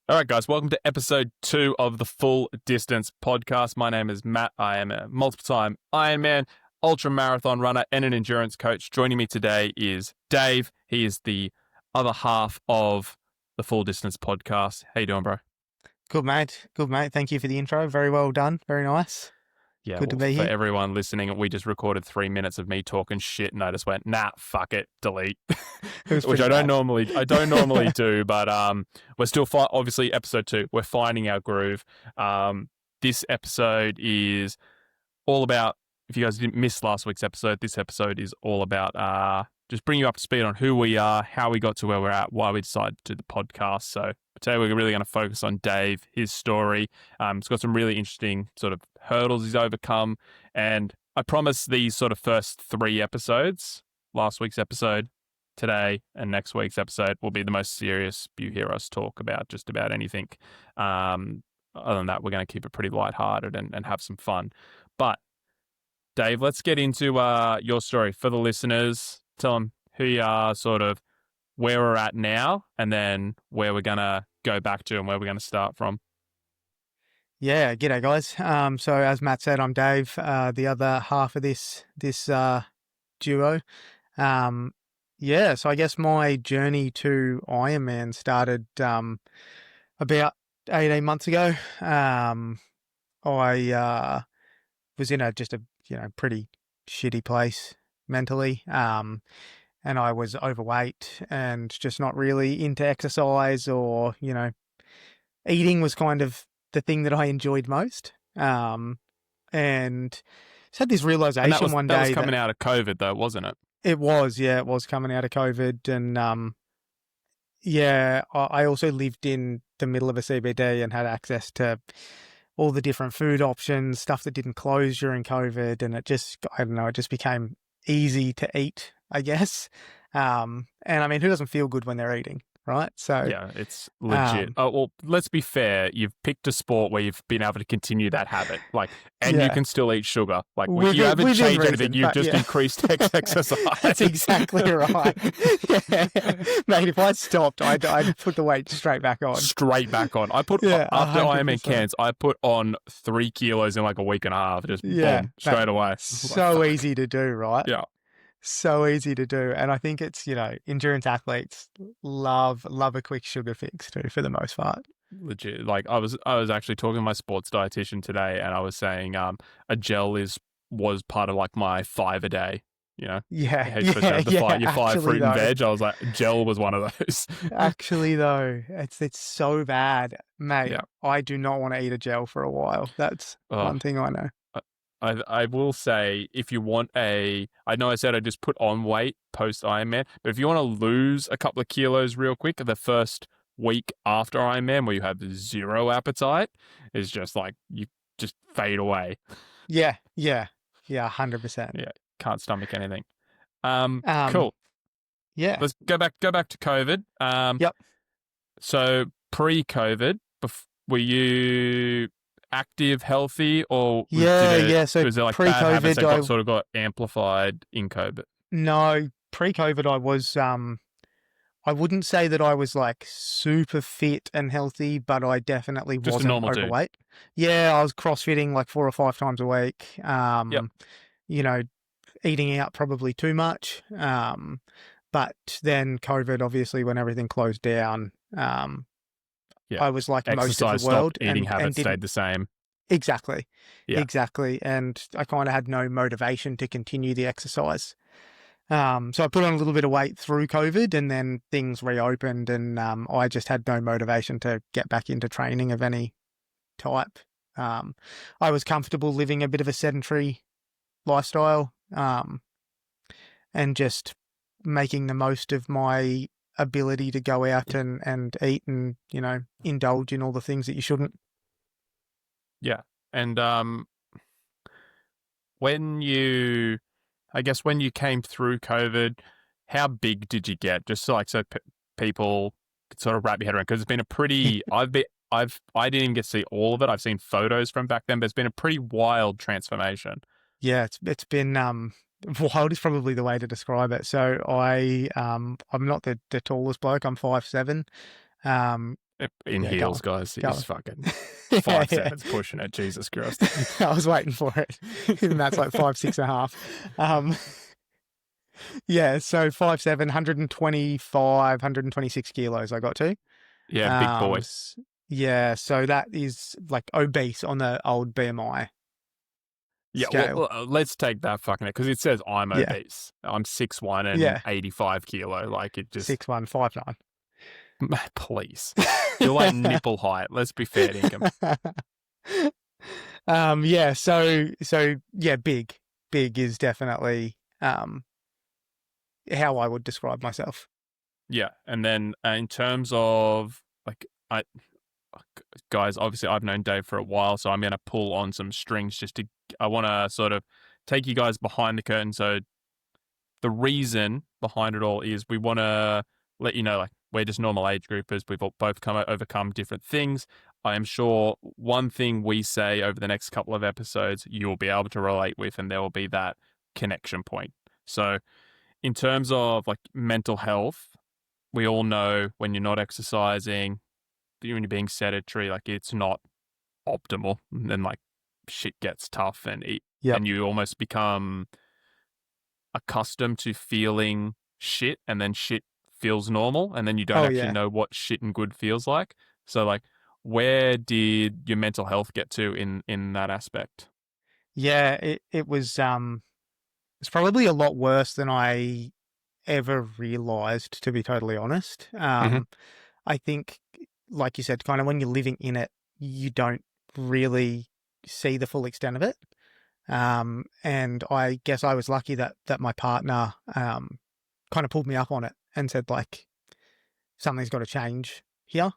All right, guys, welcome to episode 2 of the Full Distance podcast. My name is Matt. I am a multiple-time Ironman, ultra marathon runner, and an endurance coach. Joining me today is Dave. He is the other half of the Full Distance podcast. How you doing, bro? Good, mate. Good, mate. Thank you for the intro. Very well done. Very nice. Yeah, Good to well, be for here. everyone listening, we just recorded 3 minutes of me talking shit, and I just went, nah, fuck it, delete. Which I don't normally do, but we're still obviously episode 2. We're finding our groove. This episode is all about, if you guys didn't miss last week's episode, this episode is all about just bringing you up to speed on who we are, how we got to where we're at, why we decided to do the podcast. So today we're really going to focus on Dave, his story. He's got some really interesting sort of hurdles he's overcome. And I promise these sort of first 3 episodes, last week's episode, today, and next week's episode, will be the most serious. You hear us talk about just about anything. Other than that, we're going to keep it pretty lighthearted and have some fun. But Dave, let's get into your story for the listeners. Tell them who you are, sort of where we're at now, and then where we're going to go back to and where we're going to start from. Yeah, g'day, guys. So as Matt said, I'm Dave, the other half of this duo. So I guess my journey to Ironman started about 18 months ago. I was in just a pretty shitty place mentally. And I was overweight and just not really into exercise, or, eating was kind of the thing that I enjoyed most. And just had this realization one day. That was coming out of COVID though, wasn't it? It was coming out of COVID. And I also lived in the middle of a CBD and had access to all the different food options, stuff that didn't close during COVID. And it just became easy to eat, I guess. And I mean, who doesn't feel good when they're eating, right? So yeah, it's legit. Well, let's be fair. You've picked a sport where you've been able to continue that habit, you can still eat sugar. You haven't changed anything. You've just increased exercise. That's exactly right. Yeah. Mate, if I stopped, I'd put the weight straight back on. I put after Ironman Cairns, I put on 3 kilos in a week and a half. Just boom, straight away. So easy to do, right? Yeah. So easy to do. And I think it's, endurance athletes love a quick sugar fix too, for the most part. Legit. I was actually talking to my sports dietitian today, and I was saying a gel was part of my 5 a day. Your 5 fruit and veg. I was like, gel was one of those. Actually, though, it's so bad, mate. Yeah. I do not want to eat a gel for a while. That's one thing I know. I will say, if you want I know I said I just put on weight post Ironman, but if you want to lose a couple of kilos real quick, the first week after Ironman, where you have 0 appetite, is just you just fade away. Yeah, 100%. Yeah, can't stomach anything. Cool. Yeah. Let's go back to COVID. Yep. So pre-COVID, were you active, healthy, or So was there pre-COVID, bad habits that sort of got amplified in COVID? No, pre-COVID I was I wouldn't say that I was super fit and healthy, but I definitely just wasn't overweight. Dude. Yeah, I was CrossFitting 4 or 5 times a week. Eating out probably too much. But then COVID, obviously, when everything closed down, I was like exercise most of the world. Stopped, eating habits stayed the same. Exactly. Yeah. Exactly. And I kind of had no motivation to continue the exercise. So I put on a little bit of weight through COVID, and then things reopened, and I just had no motivation to get back into training of any type. I was comfortable living a bit of a sedentary lifestyle, and just making the most of my ability to go out and eat and, indulge in all the things that you shouldn't. Yeah. And when you came through COVID, how big did you get? Just so people could sort of wrap your head around, because it's been a pretty, I didn't even get to see all of it. I've seen photos from back then, but it's been a pretty wild transformation. Yeah, it's been wild is probably the way to describe it. So I'm not the tallest bloke. I'm 5'7". In Yeah, go heels, on. guys. Go He's on. fucking Yeah, 5'7" pushing it. Jesus Christ. I was waiting for it. And that's like 5'6.5". Yeah, so 5'7", 125, 126 kilos I got to. Yeah, big boy. Yeah, so that is like obese on the old BMI Yeah, scale. well, let's take that fucking because it says I'm Yeah, obese. I'm 6'1" and yeah, 85 kilo. Like it just 6'1", 5'9". please. You're like nipple height. Let's be fair dinkum. Yeah, so yeah, big is definitely how I would describe myself. Yeah, and then in terms of like I guys, obviously I've known Dave for a while, so I'm gonna pull on some strings I want to sort of take you guys behind the curtain. So the reason behind it all is we want to let you know, like, we're just normal age groupers. We've both overcome different things. I am sure one thing we say over the next couple of episodes, you'll be able to relate with, and there will be that connection point. So, in terms of like mental health, we all know when you're not exercising, when you're being sedentary, like it's not optimal, and then like shit gets tough, Yep. and you almost become accustomed to feeling shit, and then shit feels normal, and then you don't Oh actually yeah. know what shit and good feels like. So like, where did your mental health get to in that aspect? Yeah, it was it's probably a lot worse than I ever realized, to be totally honest. Mm-hmm. I think, like you said, kind of when you're living in it, you don't really see the full extent of it. And I guess I was lucky that my partner kind of pulled me up on it and said, like, something's got to change here.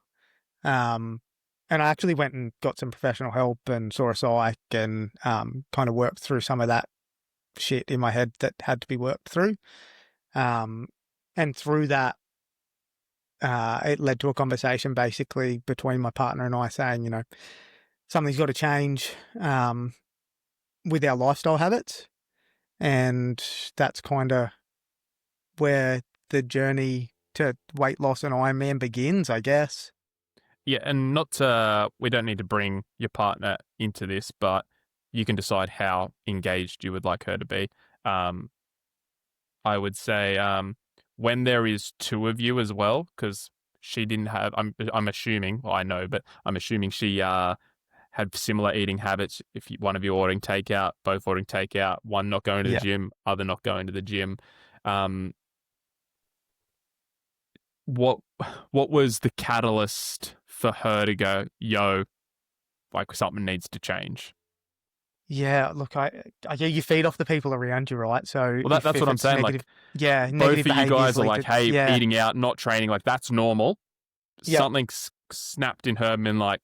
Um, and I actually went and got some professional help and saw a psych and kind of worked through some of that shit in my head that had to be worked through. And through that, it led to a conversation basically between my partner and I saying, something's got to change with our lifestyle habits. And that's kind of where the journey to weight loss and Ironman begins, I guess. Yeah, and not to, we don't need to bring your partner into this, but you can decide how engaged you would like her to be. Um, I would say when there is two of you as well, because she didn't have. I'm assuming. Well, I know, but I'm assuming she had similar eating habits. If one of you ordering takeout, both ordering takeout, one not going to the Yeah. gym, other not going to the gym. Um, what what was the catalyst for her to go, yo, like something needs to change? Yeah, look, yeah, you feed off the people around you, right? So Well, that's if what I'm it's saying. negative, Like yeah, both negative of you behaviors guys are lead like, to, hey, yeah, eating out, not training, like that's normal. yep, Something snapped in her and like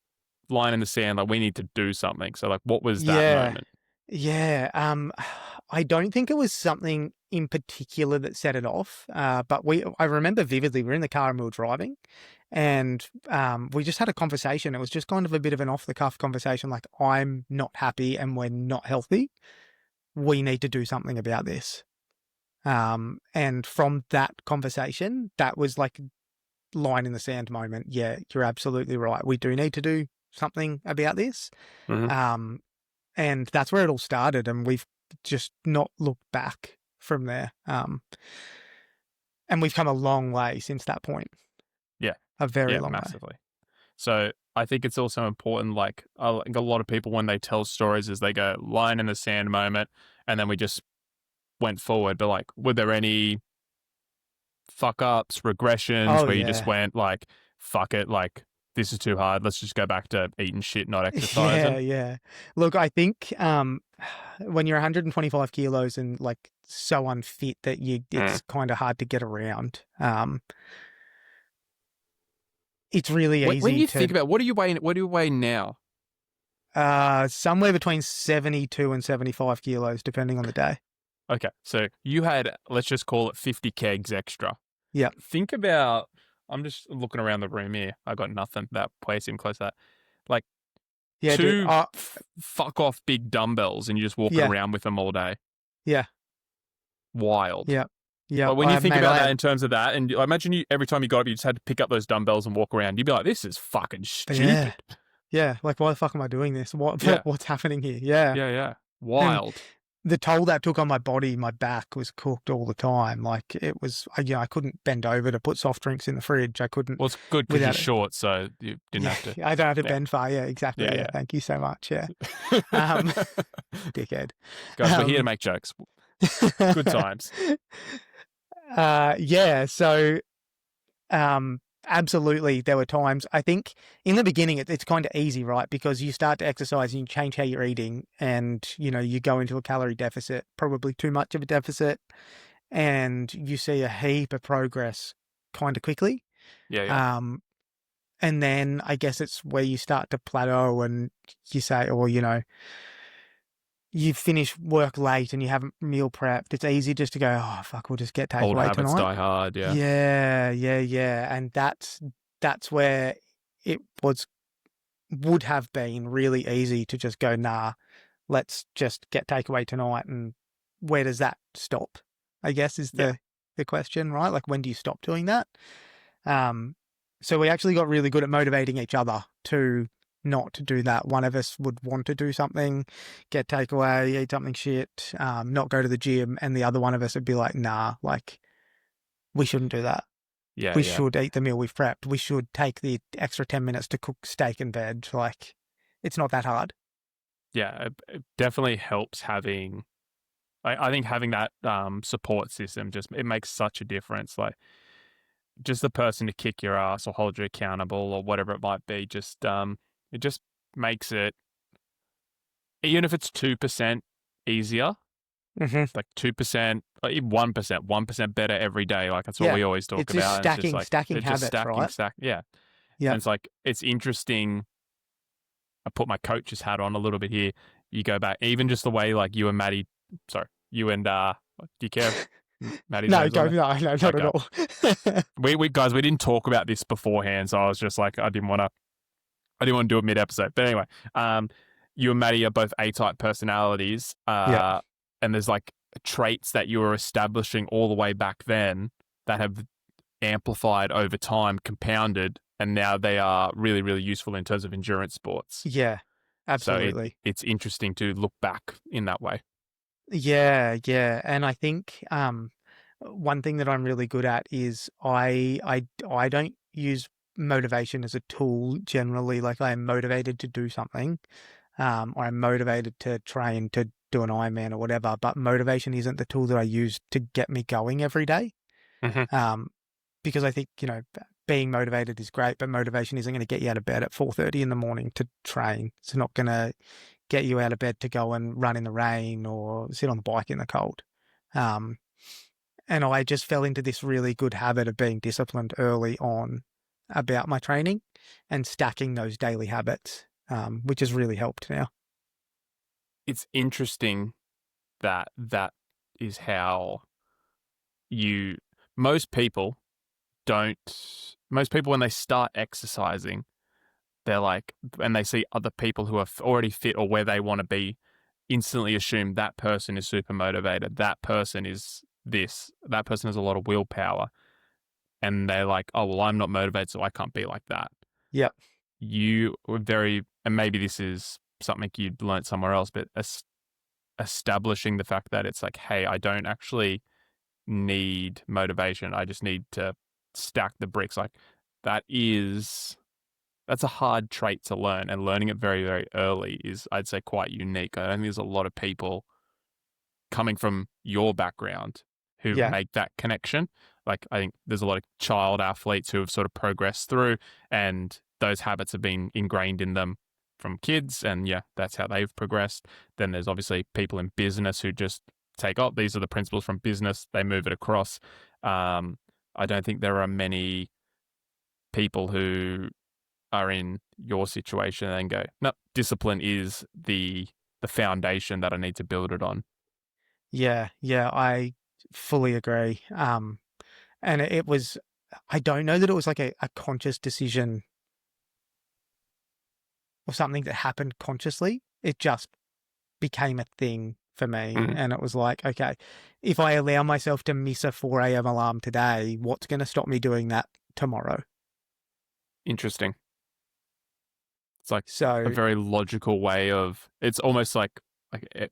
line in the sand, like we need to do something. So like, what was that yeah, moment? yeah. I don't think it was something in particular that set it off. But I remember vividly, we were in the car and we were driving, and we just had a conversation. It was just kind of a bit of an off the cuff conversation, like, I'm not happy and we're not healthy. We need to do something about this. And from that conversation, that was like line in the sand moment. Yeah, you're absolutely right. We do need to do something about this. Mm-hmm. And that's where it all started. And we've just not looked back from there. And we've come a long way since that point. Yeah, A very yeah, long way. massively. So I think it's also important, like I think a lot of people when they tell stories is they go line in the sand moment, and then we just went forward. But like, were there any fuck ups, regressions Oh, where you just yeah. went like, fuck it, like this is too hard. Let's just go back to eating shit, not Yeah, exercising. yeah. Look, I think when you're 125 kilos and like so unfit that Mm. it's kind of hard to get around. It's really When easy you to think about what do you weigh now? somewhere between 72 and 75 kilos, depending on the day. Okay, so you had, let's just call it 50 kegs extra. Yeah. Think about, I'm just looking around the room here. I got nothing that place in close to that. Like Yeah, dude. two fuck off big dumbbells and you're just walking Yeah. around with them all day. Yeah. Wild. Yeah. Yeah. Like when you think about that in terms of that, and I imagine you every time you got up, you just had to pick up those dumbbells and walk around. You'd be like, "This is fucking stupid." Yeah. Like, why the fuck am I doing this? Yeah. What's happening here? Yeah. Yeah. And Wild. the toll that took on my body, my back was cooked all the time. Like it was, I couldn't bend over to put soft drinks in the fridge. I couldn't. Well, it's good because you're short, so you didn't have to. I don't have to bend far. Yeah, exactly. Yeah. Thank you so much. Yeah. Dickhead. Guys, we're here to make jokes. Good times. Yeah. So, absolutely, there were times. I think in the beginning, it's kind of easy, right? Because you start to exercise and you change how you're eating, and you go into a calorie deficit, probably too much of a deficit, and you see a heap of progress kind of quickly. Yeah. And then I guess it's where you start to plateau, and you say, or you finish work late and you haven't meal prepped. It's easy just to go, oh fuck, we'll just get takeaway Old habits tonight. die hard. Yeah. Yeah. And that's where it would have been really easy to just go, nah, let's just get takeaway tonight. And where does that stop? I guess is the question, right? Like, when do you stop doing that? So we actually got really good at motivating each other to not to do that. One of us would want to do something, get takeaway, eat something shit, not go to the gym, and the other one of us would be like, nah, like, we shouldn't do that. We should eat the meal we've prepped. We should take the extra 10 minutes to cook steak and veg. Like, it's not that hard. Yeah, it definitely helps having, I think having that support system, it makes such a difference. Like, just the person to kick your ass or hold you accountable or whatever it might be, it just makes it, even if it's 2% easier, like 2%, 1% better every day. Like, that's what we always talk about. Stacking habits, right? Yeah. Yeah. And it's like, it's interesting. I put my coach's hat on a little bit here. You go back, even just the way like you and Maddie, do you care? Maddie's no, not at all. we guys, we didn't talk about this beforehand, so I was just like, I didn't want to do it mid-episode. But anyway, you and Maddie are both A-type personalities, and there's like traits that you were establishing all the way back then that have amplified over time, compounded, and now they are really, really useful in terms of endurance sports. Yeah, absolutely. So it's interesting to look back in that way. Yeah. And I think one thing that I'm really good at is I don't use motivation as a tool generally. Like, I am motivated to do something, or I'm motivated to train to do an Ironman or whatever, but motivation isn't the tool that I use to get me going every day. Because I think, being motivated is great, but motivation isn't going to get you out of bed at 4:30 in the morning to train. It's not going to get you out of bed to go and run in the rain or sit on the bike in the cold. And I just fell into this really good habit of being disciplined early on about my training and stacking those daily habits, which has really helped now. It's interesting that is how most people when they start exercising, they're like, and they see other people who are already fit or where they want to be, instantly assume that person is super motivated. That person is this. That person has a lot of willpower. And they're like, oh, well, I'm not motivated, so I can't be like that. Yep. You were and maybe this is something you'd learned somewhere else, but establishing the fact that it's like, hey, I don't actually need motivation. I just need to stack the bricks. Like, that's a hard trait to learn, and learning it very, very early is, I'd say, quite unique. I don't think there's a lot of people coming from your background who make that connection. Like, I think there's a lot of child athletes who have sort of progressed through, and those habits have been ingrained in them from kids, and that's how they've progressed. Then there's obviously people in business who just take, these are the principles from business, they move it across. I don't think there are many people who are in your situation and go, no, discipline is the foundation that I need to build it on. Yeah, I fully agree. And it was, I don't know that it was like a conscious decision or something that happened consciously. It just became a thing for me. Mm. And it was like, okay, if I allow myself to miss a 4 a.m. alarm today, what's going to stop me doing that tomorrow? Interesting. It's like a So, very logical way of. It's almost like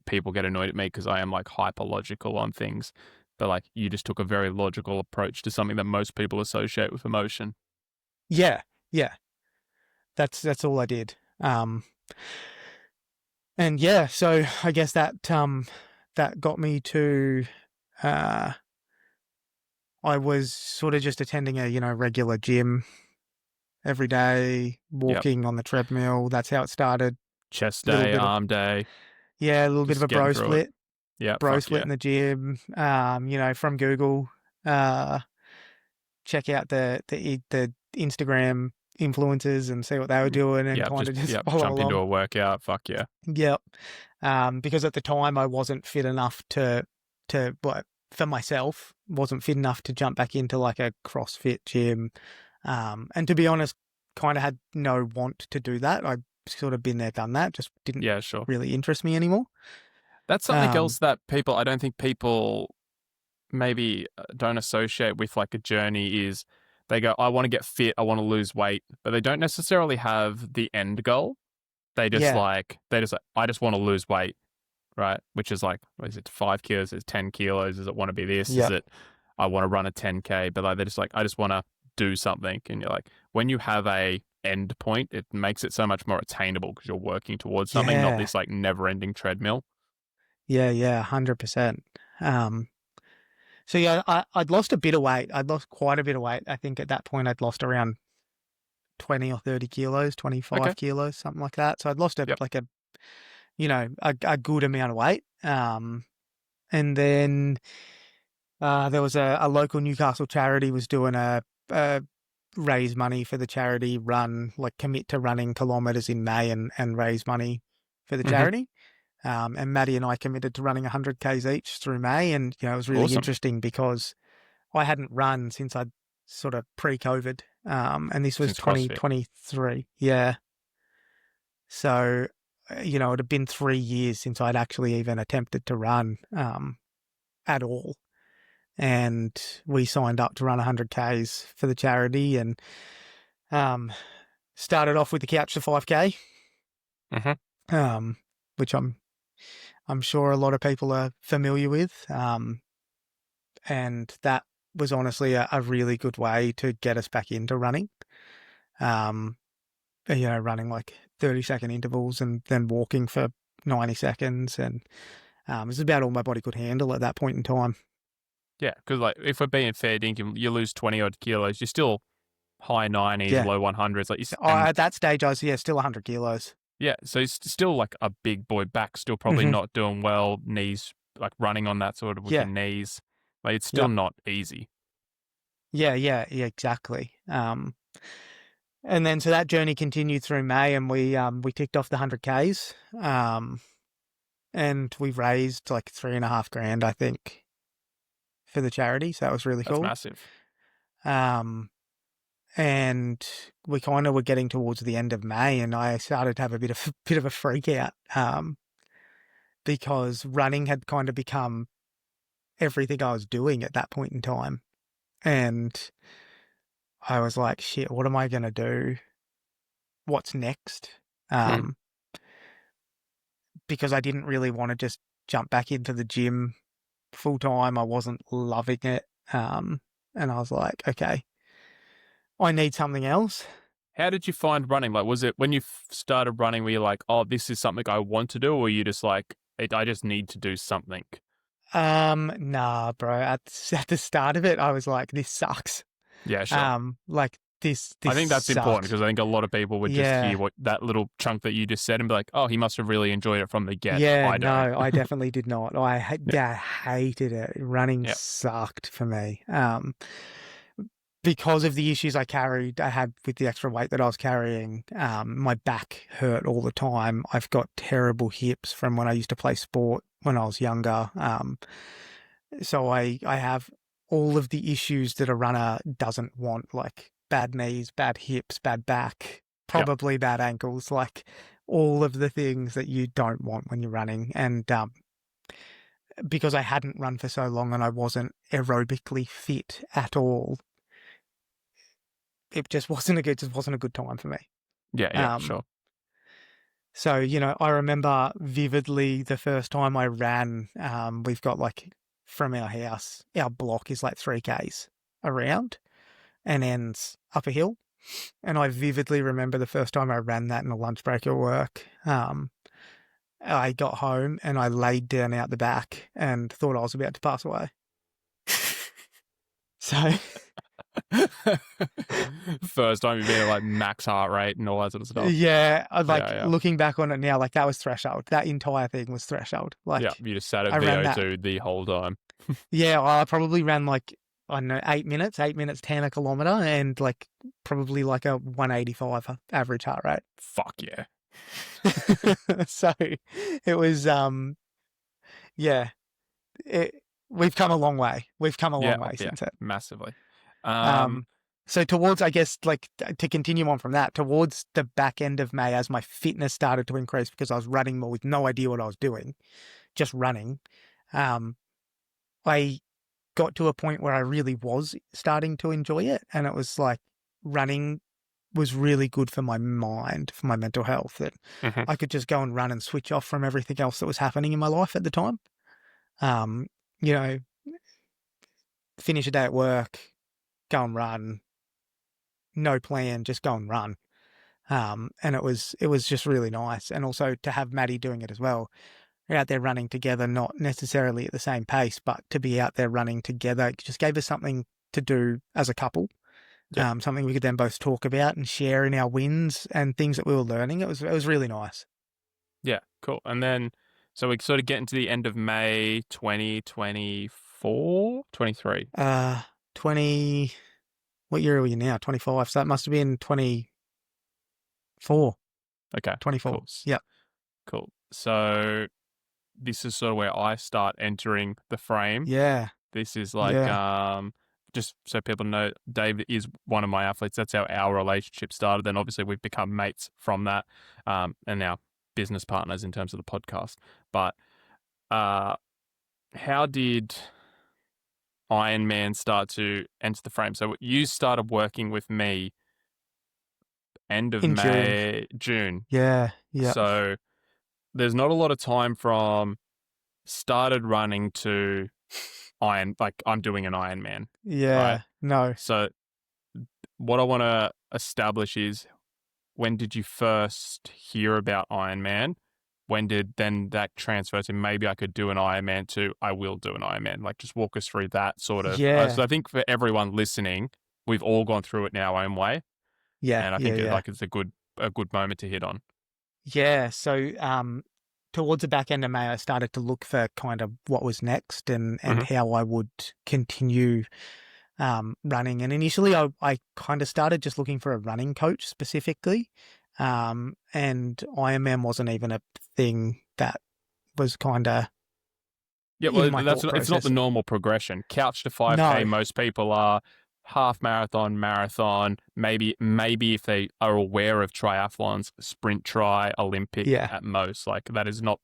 people get annoyed at me because I am like hyper logical on things, but like you just took a very logical approach to something that most people associate with emotion. yeah, yeah, that's all I did. And yeah, so I guess that got me to, uh, I was sort of just attending a, regular gym every day, Yep. walking on the treadmill. That's how it started. Chest A little day, bit of, arm day, yeah, a little bit of just a getting bro through it. split, Yeah, fuck yeah. in the gym, from Google, uh, check out the Instagram influencers and see what they were doing and kind of just follow Jump into along. a workout. Fuck yeah. Yep. Because at the time I wasn't fit enough but for myself, wasn't fit enough to jump back into like a CrossFit gym. And to be honest, kind of had no want to do that. I've sort of been there, done that, just didn't Yeah, sure. really interest me anymore. That's something else that I don't think people maybe don't associate with like a journey is they go, I want to get fit, I want to lose weight, but they don't necessarily have the end goal. They just Yeah. like, I just want to lose weight, right? Which is like, what is it, 5 kilos? Is it 10 kilos? Does it want to be this? Is Yeah. it, I want to run a 10K? But like, they're just like, I just want to do something. And you're like, when you have a end point, it makes it so much more attainable because you're working towards something, not Yeah. this like never ending treadmill. Yeah. Yeah. 100%. So yeah, I'd lost a bit of weight. I'd lost quite a bit of weight. I think at that point I'd lost around 20 or 30 kilos, 25 Okay. kilos, something like that. So I'd lost Yep. a good amount of weight. And then there was a local Newcastle charity was doing a raise money for the charity run, like commit to running kilometres in May and raise money for the Mm-hmm. charity. And Maddie and I committed to running 100 Ks each through May. And, it was really Awesome. interesting because I hadn't run since I'd sort of pre-COVID. And this was Since CrossFit. 2023. Yeah. So, it had been 3 years since I'd actually even attempted to run at all. And we signed up to run 100 Ks for the charity and started off with the couch to 5K, which I'm sure a lot of people are familiar with. And that was honestly a really good way to get us back into running. Running like 30-second intervals and then walking for 90 seconds. And it was about all my body could handle at that point in time. Yeah, because like if we're being fair dinkum, you lose 20 odd kilos, you're still high 90s, Yeah. low 100s. Like At that stage, I was, still 100 kilos. yeah, so he's still like a big boy back, still probably Mhm. not doing well, knees, like running on that sort of with your knees. Like it's still Yep. not easy. Yeah, exactly. And then so that journey continued through May, and we ticked off the 100 Ks, and we raised like $3,500, I think, for the charity. So that was really That's cool. massive. And we kind of were getting towards the end of May, and I started to have a bit of a freak out, because running had kind of become everything I was doing at that point in time, and I was like, shit, what am I going to do? What's next? Because I didn't really want to just jump back into the gym full time. I wasn't loving it. And I was like, okay, I need something else. How did you find running? Like, was it when you started running, were you like, oh, this is something I want to do? Or were you just like, I just need to do something? Nah, bro. At the start of it, I was like, this sucks. Yeah, sure. Like this I think that's sucks. important because I think a lot of people would just hear what that little chunk that you just said and be like, oh, he must have really enjoyed it from the get. Yeah, I don't. no, I definitely did not. I hated it. Running sucked for me. Because of the issues I had with the extra weight that I was carrying, my back hurt all the time. I've got terrible hips from when I used to play sport when I was younger. So I have all of the issues that a runner doesn't want, like bad knees, bad hips, bad back, probably bad ankles, like all of the things that you don't want when you're running. And because I hadn't run for so long and I wasn't aerobically fit at all, it just wasn't a good time for me. Yeah, Um, sure. so, I remember vividly the first time I ran. We've got like from our house, our block is like 3Ks around and ends up a hill. And I vividly remember the first time I ran that in a lunch break at work. I got home and I laid down out the back and thought I was about to pass away. So First time you've been at like max heart rate and all that sort of stuff. yeah, I Yeah. looking back on it now, like that was threshold. That entire thing was threshold. Yeah, Like you just sat at I ran that. VO2 the whole time. Yeah, I probably ran like, I don't know, 8 minutes 10 a kilometer, and like probably like a 185 average heart rate. Fuck yeah. So it was, yeah, we've come a long way. We've come a long way since then. Massively. So towards, I guess, like to continue on from that, towards the back end of May, as my fitness started to increase because I was running more with no idea what I was doing, just running, I got to a point where I really was starting to enjoy it. And it was like running was really good for my mind, for my mental health, that I could just go and run and switch off from everything else that was happening in my life at the time. You know, finish a day at work, go and run, no plan, just go and run. And it was just really nice. And also to have Maddie doing it as well. We're out there running together, not necessarily at the same pace, but to be out there running together, it just gave us something to do as a couple. Yeah. Something we could then both talk about and share in our wins and things that we were learning. It was really nice. Yeah, cool. And then, so we sort of get into the end of May 2024, 23. 20, what year are we in now? 25. So that must have been 24. Okay. 24. Cool. Yep. Cool. So this is sort of where I start entering the frame. Yeah. This is like, just so people know, Dave is one of my athletes. That's how our relationship started. Then obviously we've become mates from that, and now business partners in terms of the podcast. But how did Ironman start to enter the frame? So you started working with me end of In June. June. Yeah. Yeah. So there's not a lot of time from started running to like I'm doing an Ironman. Yeah. Right? No. So what I want to establish is, when did you first hear about Ironman? When did then that transfer to maybe I could do an Ironman to I will do an Ironman? Like just walk us through that sort of. Yeah. So I think for everyone listening, we've all gone through it in our own way. Yeah. And I think it's a good moment to hit on. Yeah. So, towards the back end of May, I started to look for kind of what was next and how I would continue running. And initially, I kind of started just looking for a running coach specifically. And Ironman wasn't even a thing that was kind of it's not the normal progression. Couch to 5K, No. most people are half marathon, maybe if they are aware of triathlons, sprint tri, Olympic at most. Like that is not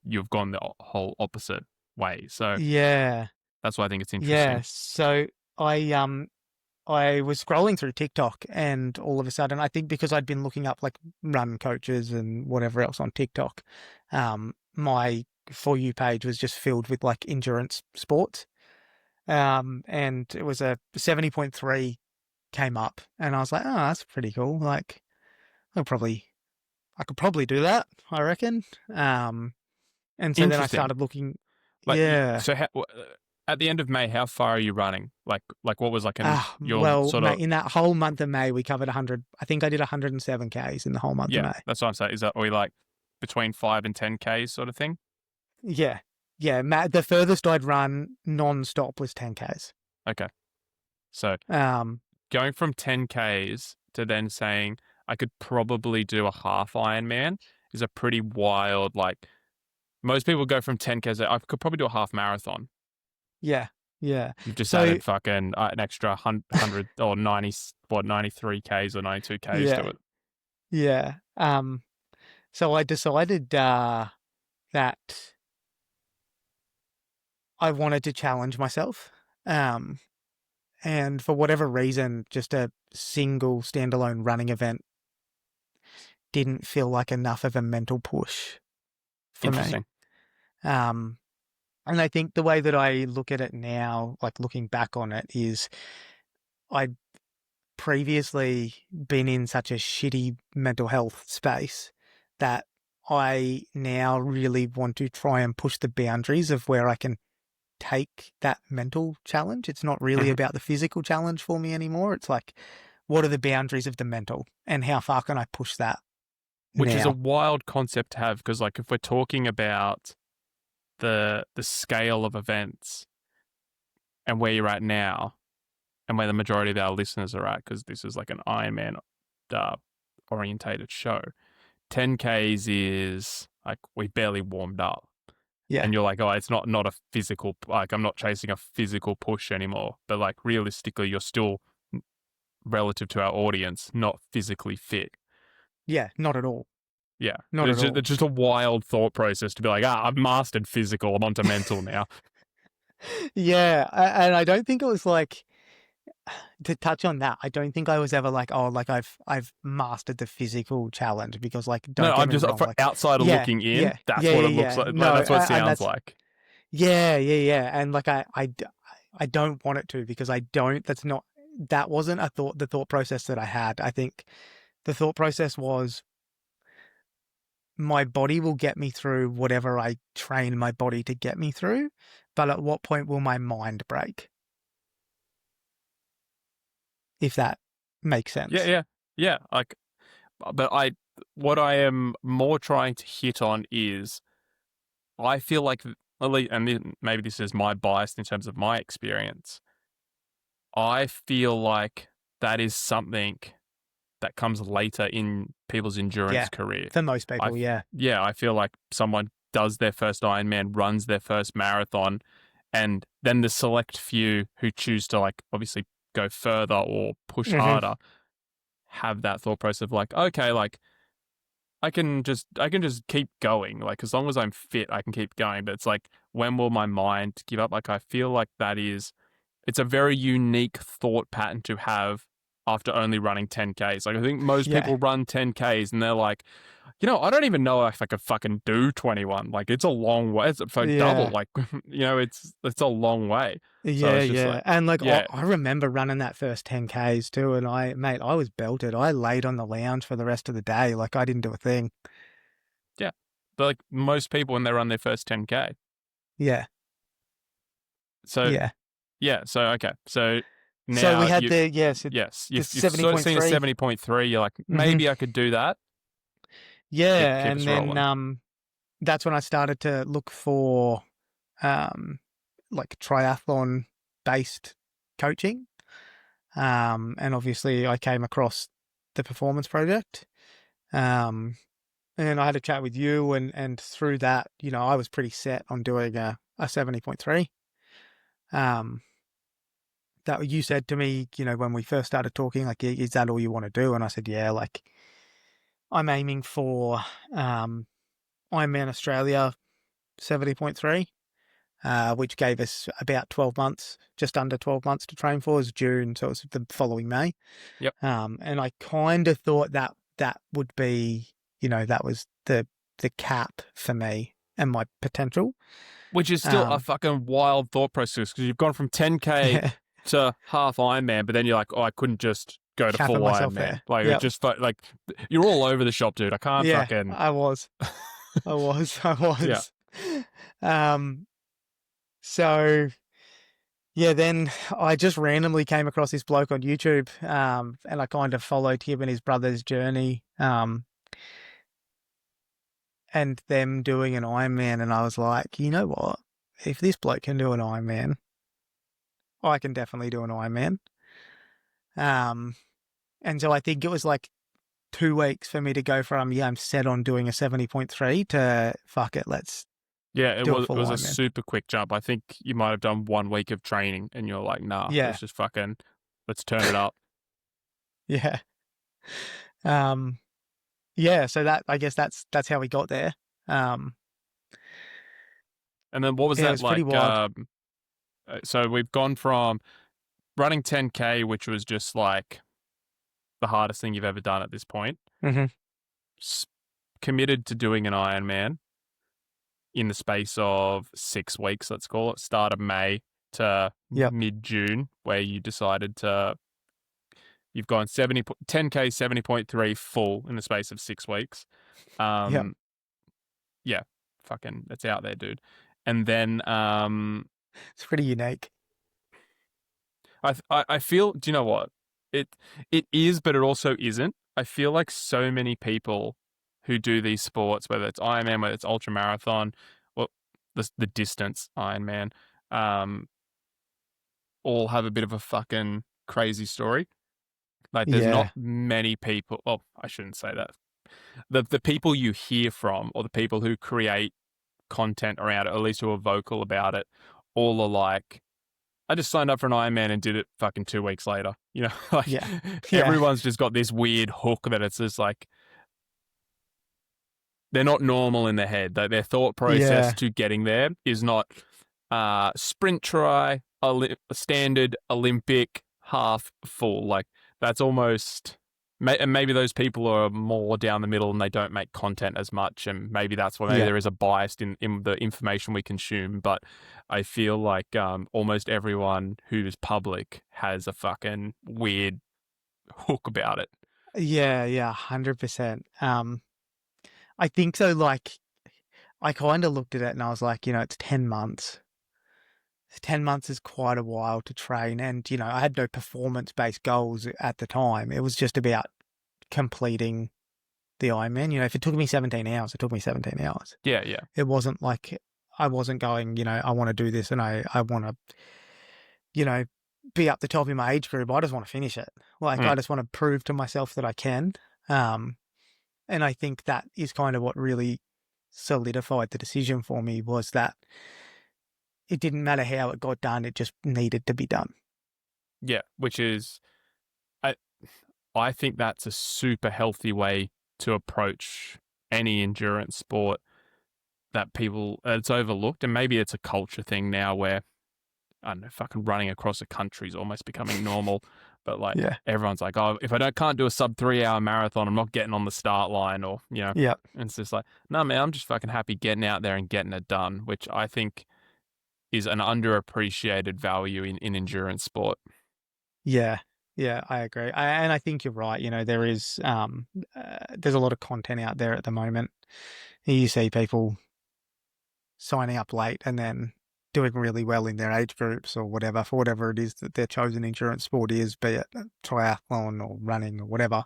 you've gone the whole opposite way. So yeah, that's why I think it's interesting. Yeah, so I was scrolling through TikTok, and all of a sudden, I think because I'd been looking up like run coaches and whatever else on TikTok, my For You page was just filled with like endurance sports. And it was a 70.3 came up, and I was like, oh, that's pretty cool. Like, I could probably do that, I reckon. And so then I started looking. So at the end of May, how far are you running? Like what was like in that whole month of May, we covered 100. I think I did 107 Ks in the whole month of May. That's what I'm saying. Are we like between 5 and 10 Ks sort of thing? Yeah. The furthest I'd run non-stop was 10 Ks. Okay. So going from 10 Ks to then saying I could probably do a half Ironman is a pretty wild, like most people go from 10 Ks. I could probably do a half marathon. Yeah. You've just added fucking an extra 100 or 93 Ks or 92 Ks to it. Yeah. So I decided that I wanted to challenge myself. And for whatever reason, just a single standalone running event didn't feel like enough of a mental push for me. Interesting. And I think the way that I look at it now, like looking back on it, is I'd previously been in such a shitty mental health space that I now really want to try and push the boundaries of where I can take that mental challenge. It's not really Mhm. about the physical challenge for me anymore. It's like, what are the boundaries of the mental and how far can I push that Which is a now? wild concept to have, because like if we're talking about the scale of events and where you're at now and where the majority of our listeners are at, because this is like an Ironman orientated show, 10Ks is like we barely warmed up. Yeah. And you're like, oh, it's not a physical, like I'm not chasing a physical push anymore. But like realistically, you're still, relative to our audience, not physically fit. Yeah. Not at all. Yeah. Not at all. It's just a wild thought process to be like, I've mastered physical. I'm onto mental now. Yeah. And I don't think it was like, to touch on that, I don't think I was ever like, oh, like I've mastered the physical challenge, because like, No, don't get I'm me just wrong, for like, outsider yeah, looking in. yeah, That's yeah, what yeah, it looks yeah. like. Like No, that's what it and sounds that's, like. yeah, yeah, yeah. And like, I don't want it to, because that wasn't the thought process that I had. I think the thought process was my body will get me through whatever I train my body to get me through. But at what point will my mind break? If that makes Yeah, sense. yeah, yeah. Like, but what I am more trying to hit on is I feel like, and maybe this is my bias in terms of my experience. I feel like that is something that comes later in people's endurance Yeah. career. For most I, people, yeah. yeah, I feel like someone does their first Ironman, runs their first marathon, and then the select few who choose to like obviously go further or push Hmm. harder have that thought process of like, okay, like I can just keep going. Like as long as I'm fit, I can keep going. But it's like, when will my mind give up? Like I feel like it's a very unique thought pattern to have after only running 10Ks. Like I think most Yeah. people run 10Ks and they're like, I don't even know if I could fucking do 21. Like it's a long way. It's like double. Yeah. Like it's a long way. So Yeah, it's just yeah. like, And like yeah, I remember running that first 10Ks too, and I was belted. I laid on the lounge for the rest of the day. Like I didn't do a thing. yeah. But like most people when they run their first 10K. Yeah. So Yeah. yeah. So okay. So So we now had the you've seen a 70.3. 70.3. You're like, Hmm. maybe I could do that. Yeah, Keep and us then rolling. that's when I started to look for um like triathlon based coaching. And obviously I came across the Performance Project. Um And I had a chat with you, and through that, I was pretty set on doing a 70.3. Um, that you said to me, when we first started talking, like, is that all you want to do? And I said, yeah, like, I'm aiming for um, Ironman Australia 70.3, which gave us about 12 months, just under 12 months to train for. It was June, so it was the following May. Yep. And I kind of thought that would be, that was the cap for me and my potential. Which is still a Um, fucking wild thought process, because you've gone from 10K yeah, to half Ironman, but then you're like, oh, I couldn't just go to full capping myself Ironman. there. Like, it Yep. just like you're all over the shop, dude. I can't Yeah, fucking. I was. I was. I Yeah. was. Um, so yeah, then I just randomly came across this bloke on YouTube, and I kind of followed him and his brother's journey, and them doing an Ironman, and I was like, you know what? If this bloke can do an Ironman, I can definitely do an Ironman. Um, and so I think it was like 2 weeks for me to go from, yeah, I'm set on doing a 70.3 to fuck it, let's Yeah, do a it full was a Ironman. super quick jump. I think you might have done 1 week of training and you're like, nah, Yeah, let's turn it up. yeah. Um, yeah, so that, I guess that's how we got there. Um, And then what was Yeah, it that was pretty like? wild. So we've gone from running 10K, which was just like the hardest thing you've ever done at this point, Hmm. s- committed to doing an Ironman in the space of 6 weeks, let's call it, start of May to Yep. mid June, where you decided you've gone 10K 70.3 full in the space of 6 weeks. Yep. Yeah, fucking, it's out there, dude. And then It's pretty unique. I feel, do you know what? It it is, but it also isn't. I feel like so many people who do these sports, whether it's Ironman, whether it's ultra marathon, or the distance Ironman, um, all have a bit of a fucking crazy story. Like there's not Yeah. many people. Oh, I shouldn't say that. The people you hear from, or the people who create content around it, or at least who are vocal about it, all are like, I just signed up for an Ironman and did it fucking 2 weeks later. You know, like Yeah. Yeah. everyone's just got this weird hook that it's just like they're not normal in their head. Their thought process Yeah. to getting there is not sprint try, standard Olympic half full. Like that's almost. And maybe those people are more down the middle and they don't make content as much. And maybe that's why maybe Yeah. there is a bias in the information we consume. But I feel like almost everyone who's public has a fucking weird hook about it. Yeah. Yeah. 100%. I think so. Like, I kind of looked at it and I was like, it's 10 months. 10 months is quite a while to train. And, I had no performance based goals at the time. It was just about completing the Ironman. If it took me 17 hours, it took me 17 hours. Yeah, yeah. It wasn't like I wasn't going, I want to do this and I want to, be up the top in my age group. I just want to finish it. Like, I just want to prove to myself that I can. And I think that is kind of what really solidified the decision for me, was that it didn't matter how it got done. It just needed to be done. Yeah, which is, I, I think that's a super healthy way to approach any endurance sport that it's overlooked. And maybe it's a culture thing now where, I don't know, fucking running across a country is almost becoming normal. But like Yeah. everyone's like, oh, if I can't do a sub 3 hour marathon, I'm not getting on the start line, or Yeah. And it's just like, no, man, I'm just fucking happy getting out there and getting it done, which I think is an underappreciated value in endurance sport. Yeah. Yeah, I agree. And I think you're right. There is, there's a lot of content out there at the moment. You see people signing up late and then doing really well in their age groups or whatever, for whatever it is that their chosen endurance sport is, be it triathlon or running or whatever.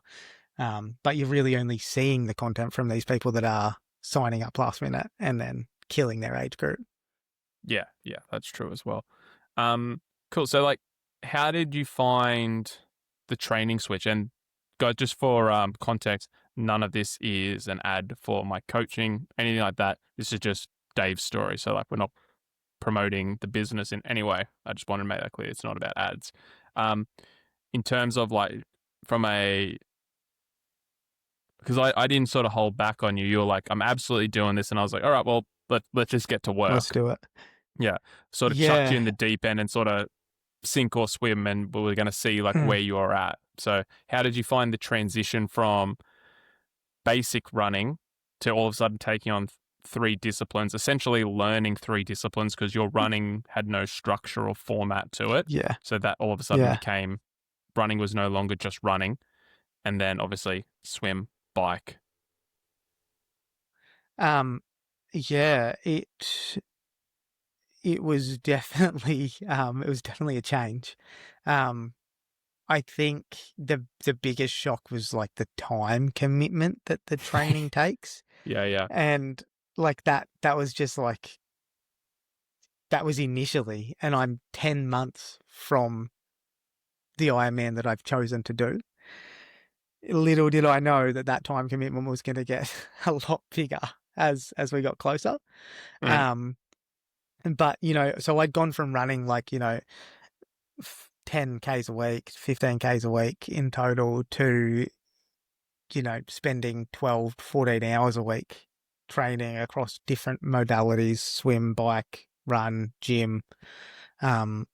But you're really only seeing the content from these people that are signing up last minute and then killing their age group. Yeah, that's true as well. Cool. So like, how did you find the training switch? And guys, just for context, none of this is an ad for my coaching, anything like that. This is just Dave's story. So like, we're not promoting the business in any way. I just wanted to make that clear. It's not about ads. In terms of like, because I didn't sort of hold back on you. You were like, I'm absolutely doing this. And I was like, all right, well, let's just get to work. Let's do it. Yeah. Sort of chucked you in the deep end and sort of sink or swim, and we were going to see like where you are at. So how did you find the transition from basic running to all of a sudden taking on 3 disciplines, essentially learning 3 disciplines, because your running had no structure or format to it? Yeah. So that all of a sudden became, running was no longer just running. And then obviously swim, bike. Yeah, it was definitely a change. I think the biggest shock was like the time commitment that the training takes. Yeah. And like that was just like, that was initially, and I'm 10 months from the Ironman that I've chosen to do. Little did I know that time commitment was going to get a lot bigger as we got closer. But, so I'd gone from running like, 10 Ks a week, 15 Ks a week in total to, spending 12, 14 hours a week training across different modalities: swim, bike, run, gym. Um,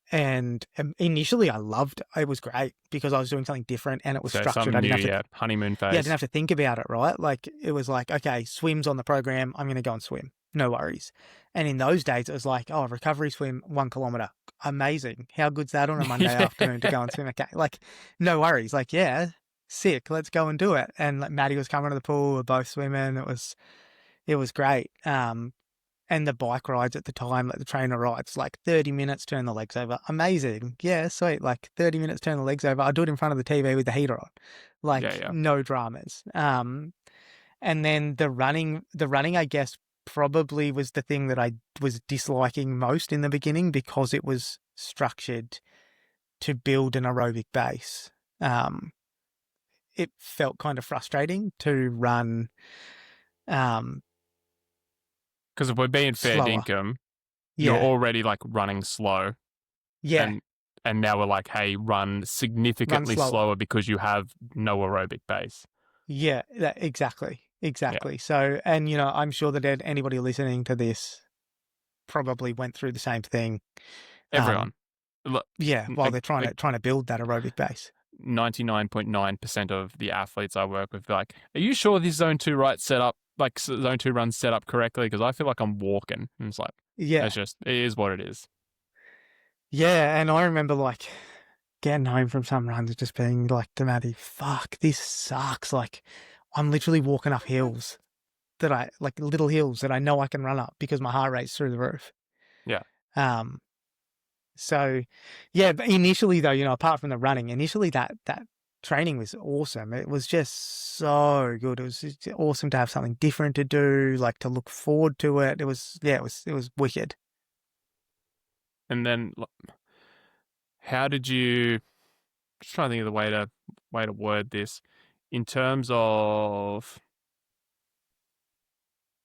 and initially I loved it. It was great because I was doing something different and it was So structured. something I didn't new, have to, yeah. Honeymoon yeah, I phase. didn't have to think about it, right? Like it was like, okay, swim's on the program. I'm going to go and swim. No worries. And in those days, it was like, oh, recovery swim, 1 kilometer. Amazing. How good's that on a Monday afternoon to go and swim? Okay. Like, no worries. Like, yeah, sick. Let's go and do it. And like Maddie was coming to the pool. We're both swimming. It was great. And the bike rides at the time, like the trainer rides, like 30 minutes, turn the legs over. Amazing. Yeah, sweet. Like 30 minutes, turn the legs over. I do it in front of the TV with the heater on. Yeah, Like yeah. no dramas. And then the running, I guess, probably was the thing that I was disliking most in the beginning because it was structured to build an aerobic base. It felt kind of frustrating to run Because if we're being fair slower. dinkum, you're Yeah. already like running slow, Yeah. and now we're like, hey, run Run significantly slower. slower because you have no aerobic base. Yeah, exactly. Yeah, Exactly. So, and I'm sure that anybody listening to this probably went through the same thing. everyone. Look, Yeah, while they're trying to build that aerobic base. 99.9% of the athletes I work with, like, are you sure this zone 2 right set up, like zone 2 runs set up correctly? Because I feel like I'm walking. And it's like, Yeah. it's just, it is what it is. Yeah, and I remember like getting home from some runs just being like to Maddie, fuck, this sucks. Like I'm literally walking up hills like little hills that I know I can run up because my heart rate's through the roof. Yeah. Um so yeah, but initially though, apart from the running, initially that training was awesome. It was just so good. It was just awesome to have something different to do, like to look forward to it. It was wicked. And then, how did you? Just trying to think of the way to word this in terms of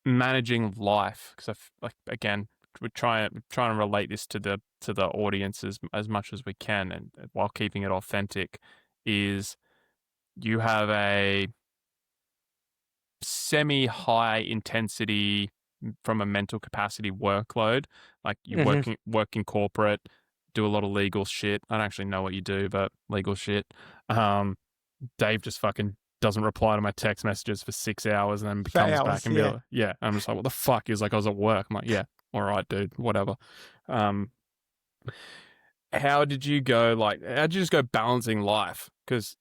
managing life. Because like again, we're trying to relate this to the audience as much as we can, and while keeping it authentic, is you have a semi-high intensity from a mental capacity workload. Like you Hmm. work in corporate, do a lot of legal shit. I don't actually know what you do, but legal shit. Dave just fucking doesn't reply to my text messages for 6 hours and then For comes back hours, and be yeah. like, yeah. I'm just like, what the fuck? He was like, I was at work. I'm like, yeah, all right, dude, whatever. Um, how did you go? Like, how did you just go balancing life? Because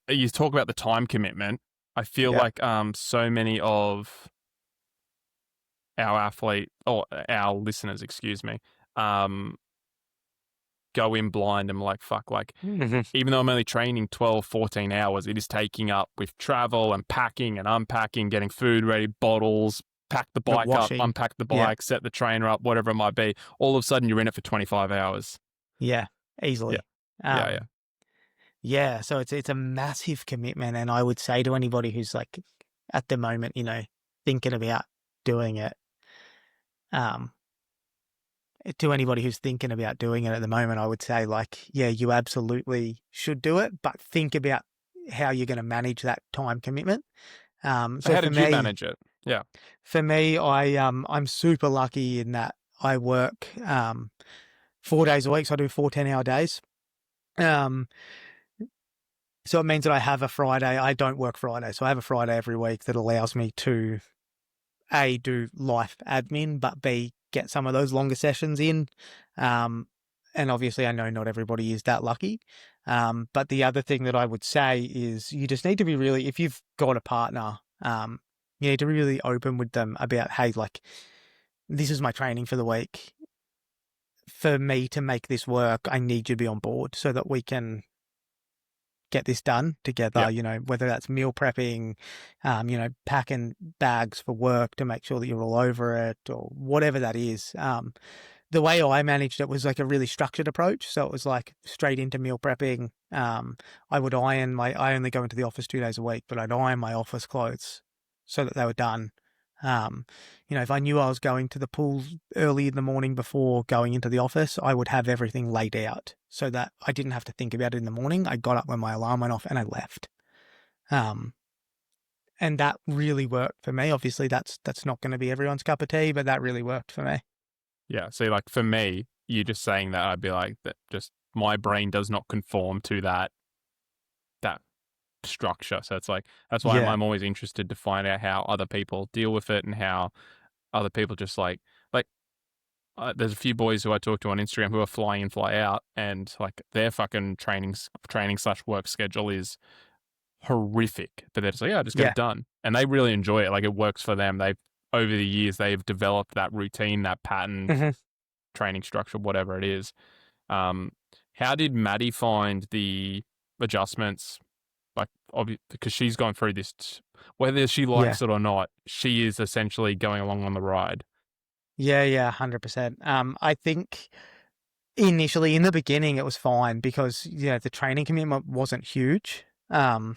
you talk about the time commitment. I feel Yeah. like so many of our listeners, excuse me, um, go in blind and like, fuck, like, Hmm. even though I'm only training 12, 14 hours, it is taking up with travel and packing and unpacking, getting food ready, bottles, pack the The bike up, washing. unpack the Yeah. bike, set the trainer up, whatever it might be. All of a sudden, you're in it for 25 hours. Yeah. Yeah. Easily. Yeah. Yeah. Yeah. So it's a massive commitment. And I would say to anybody who's like at the moment, thinking about doing it, um, to anybody who's thinking about doing it at the moment, I would say like, yeah, you absolutely should do it, but think about how you're going to manage that time commitment. So So how did you manage it? Yeah. I'm super lucky in that I work 4 days a week, so I do 4 10-hour days. Um, so it means that I have a Friday. I don't work Friday, so I have a Friday every week that allows me to A, do life admin, but B, get some of those longer sessions in. And obviously, I know not everybody is that lucky. But the other thing that I would say is you just need to be really, if you've got a partner, you need to be really open with them about, hey, like, this is my training for the week. For me to make this work, I need you to be on board so that we can get this done together, Yeah. whether that's meal prepping, packing bags for work to make sure that you're all over it or whatever that is. The way I managed it was like a really structured approach. So it was like straight into meal prepping. I would I only go into the office 2 days a week, but I'd iron my office clothes so that they were done. If I knew I was going to the pool early in the morning before going into the office, I would have everything laid out so that I didn't have to think about it in the morning. I got up when my alarm went off and I left. And And that really worked for me. Obviously, that's not going to be everyone's cup of tea, but that really worked for me. Yeah. See, like for me, you just saying that, I'd be like, that just my brain does not conform to that structure. So it's like, that's why Yeah. I'm always interested to find out how other people deal with it and how other people just like, there's a few boys who I talk to on Instagram who are flying in, fly out, and like their fucking training/work schedule is horrific. But they're just like, yeah, just get Yeah. it done, and they really enjoy it. Like it works for them. They've over the years they've developed that routine, that pattern, Mm-hmm. training structure, whatever it is. How did Maddie find the adjustments? Like, because she's gone through this, whether she likes it or not, she is essentially going along on the ride. Yeah, 100%. I think initially in the beginning it was fine because the training commitment wasn't huge. From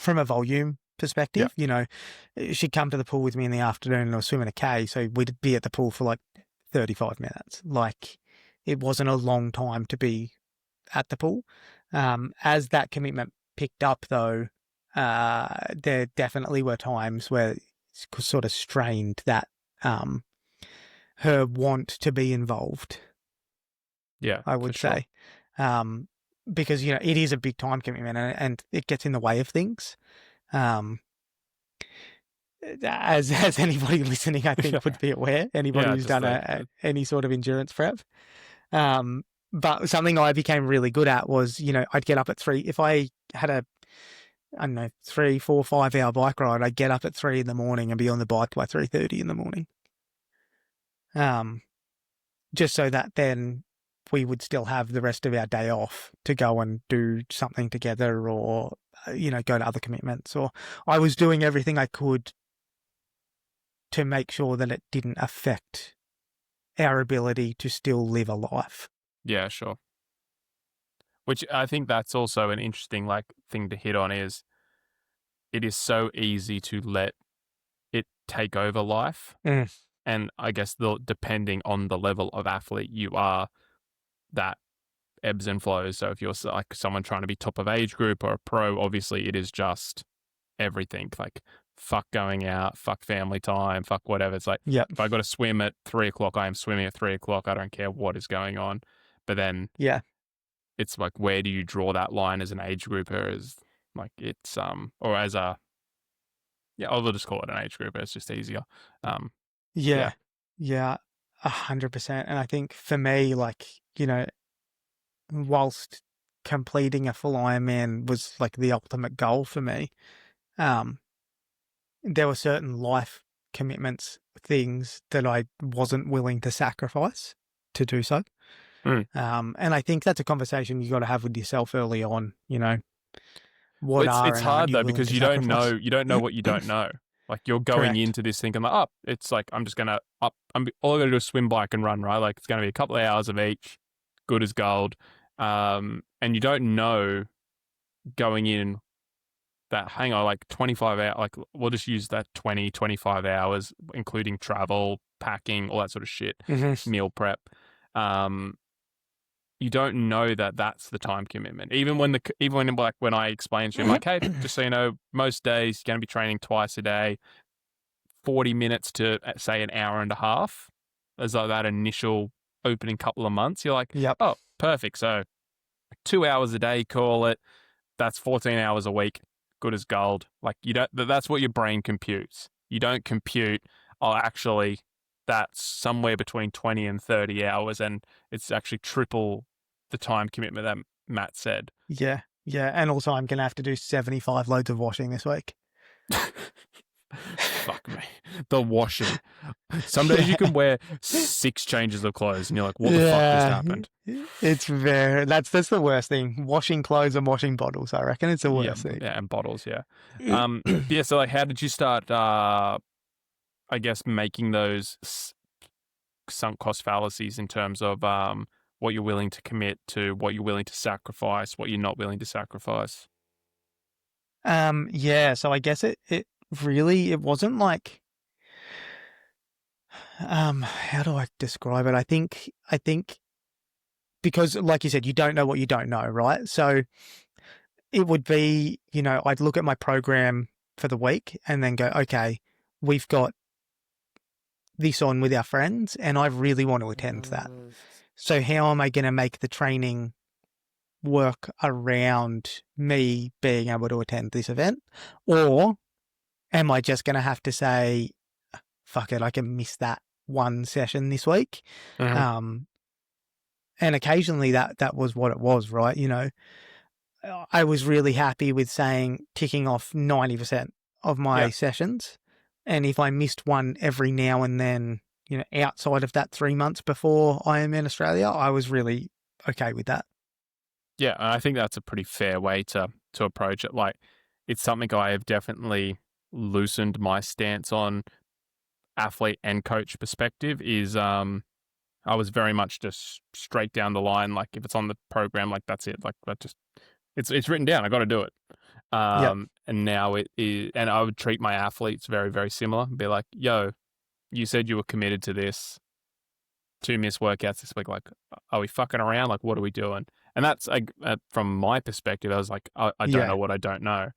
a volume perspective, she'd come to the pool with me in the afternoon and I was swimming a K, so we'd be at the pool for like 35 minutes. Like, it wasn't a long time to be at the pool. As that commitment picked up, though, there definitely were times where it sort of strained that her want to be involved. Yeah, I would say, because it is a big time commitment and it gets in the way of things. As anybody listening, I think, would be aware. Anybody who's done any sort of endurance prep. But something I became really good at was, I'd get up at 3. If I had a, I don't know, 3, 4, 5 hour bike ride, I'd get up at 3 in the morning and be on the bike by 3:30 in the morning. Just so that then we would still have the rest of our day off to go and do something together or, go to other commitments. Or I was doing everything I could to make sure that it didn't affect our ability to still live a life. Yeah, sure. Which I think that's also an interesting thing to hit on is it is so easy to let it take over life. And I guess depending on the level of athlete you are, that ebbs and flows. So if you're like someone trying to be top of age group or a pro, obviously it is just everything. Like, fuck going out, fuck family time, fuck whatever. It's like, if I got to swim at 3:00, I am swimming at 3:00. I don't care what is going on. But then, it's like, where do you draw that line as an age grouper? As like it's or as a I'll just call it an age grouper. It's just easier. 100%. And I think for me, whilst completing a full Ironman was like the ultimate goal for me, there were certain life commitments, things that I wasn't willing to sacrifice to do so. And I think that's a conversation you got to have with yourself early on. It's hard though because you don't know what you don't know. Like, you're going into this thinking like, it's like I'm just gonna all I gotta do is swim, bike, and run, right? Like, it's gonna be a couple of hours of each, good as gold. And you don't know going in that, hang on, like 25 hours, like we'll just use that 25 hours, including travel, packing, all that sort of shit, meal prep. You don't know that that's the time commitment. Even when when I explain to you, I'm like, hey, just so you know, most days you're going to be training twice a day, 40 minutes to say an hour and a half as like that initial opening couple of months. You're like, oh, perfect. So 2 hours a day, call it. That's 14 hours a week. Good as gold. Like, that's what your brain computes. You don't compute, actually, that's somewhere between 20 and 30 hours, and it's actually triple the time commitment that Matt said. Yeah. And also, I'm going to have to do 75 loads of washing this week. Fuck me. The washing. Some days you can wear 6 changes of clothes and you're like, what the fuck just happened? It's that's the worst thing. Washing clothes and washing bottles, I reckon. It's the worst thing. Yeah, and bottles, yeah. So like, how did you start, I guess, making those sunk cost fallacies in terms of what you're willing to commit to, what you're willing to sacrifice, what you're not willing to sacrifice? So I guess it really, it wasn't like, how do I describe it? I think because, like you said, you don't know what you don't know, right? So it would be, I'd look at my program for the week and then go, okay, we've got this on with our friends and I really want to attend that. So how am I going to make the training work around me being able to attend this event? Or am I just going to have to say, fuck it, I can miss that one session this week? Mhm. And occasionally that was what it was, right? I was really happy with saying ticking off 90% of my Yeah. sessions. And if I missed one every now and then, outside of that 3 months before Ironman Australia, I was really okay with that. Yeah, and I think that's a pretty fair way to approach it. Like, it's something I have definitely loosened my stance on, athlete and coach perspective, is I was very much just straight down the line. Like, if it's on the program, like, that's it. Like, that just it's written down. I got to do it. Yep. And now it is, and I would treat my athletes very, very similar. Be like, yo, you said you were committed to this. 2 missed workouts this week. Like, are we fucking around? Like, what are we doing? And that's like, from my perspective, I was like, I don't Yeah. know what I don't know.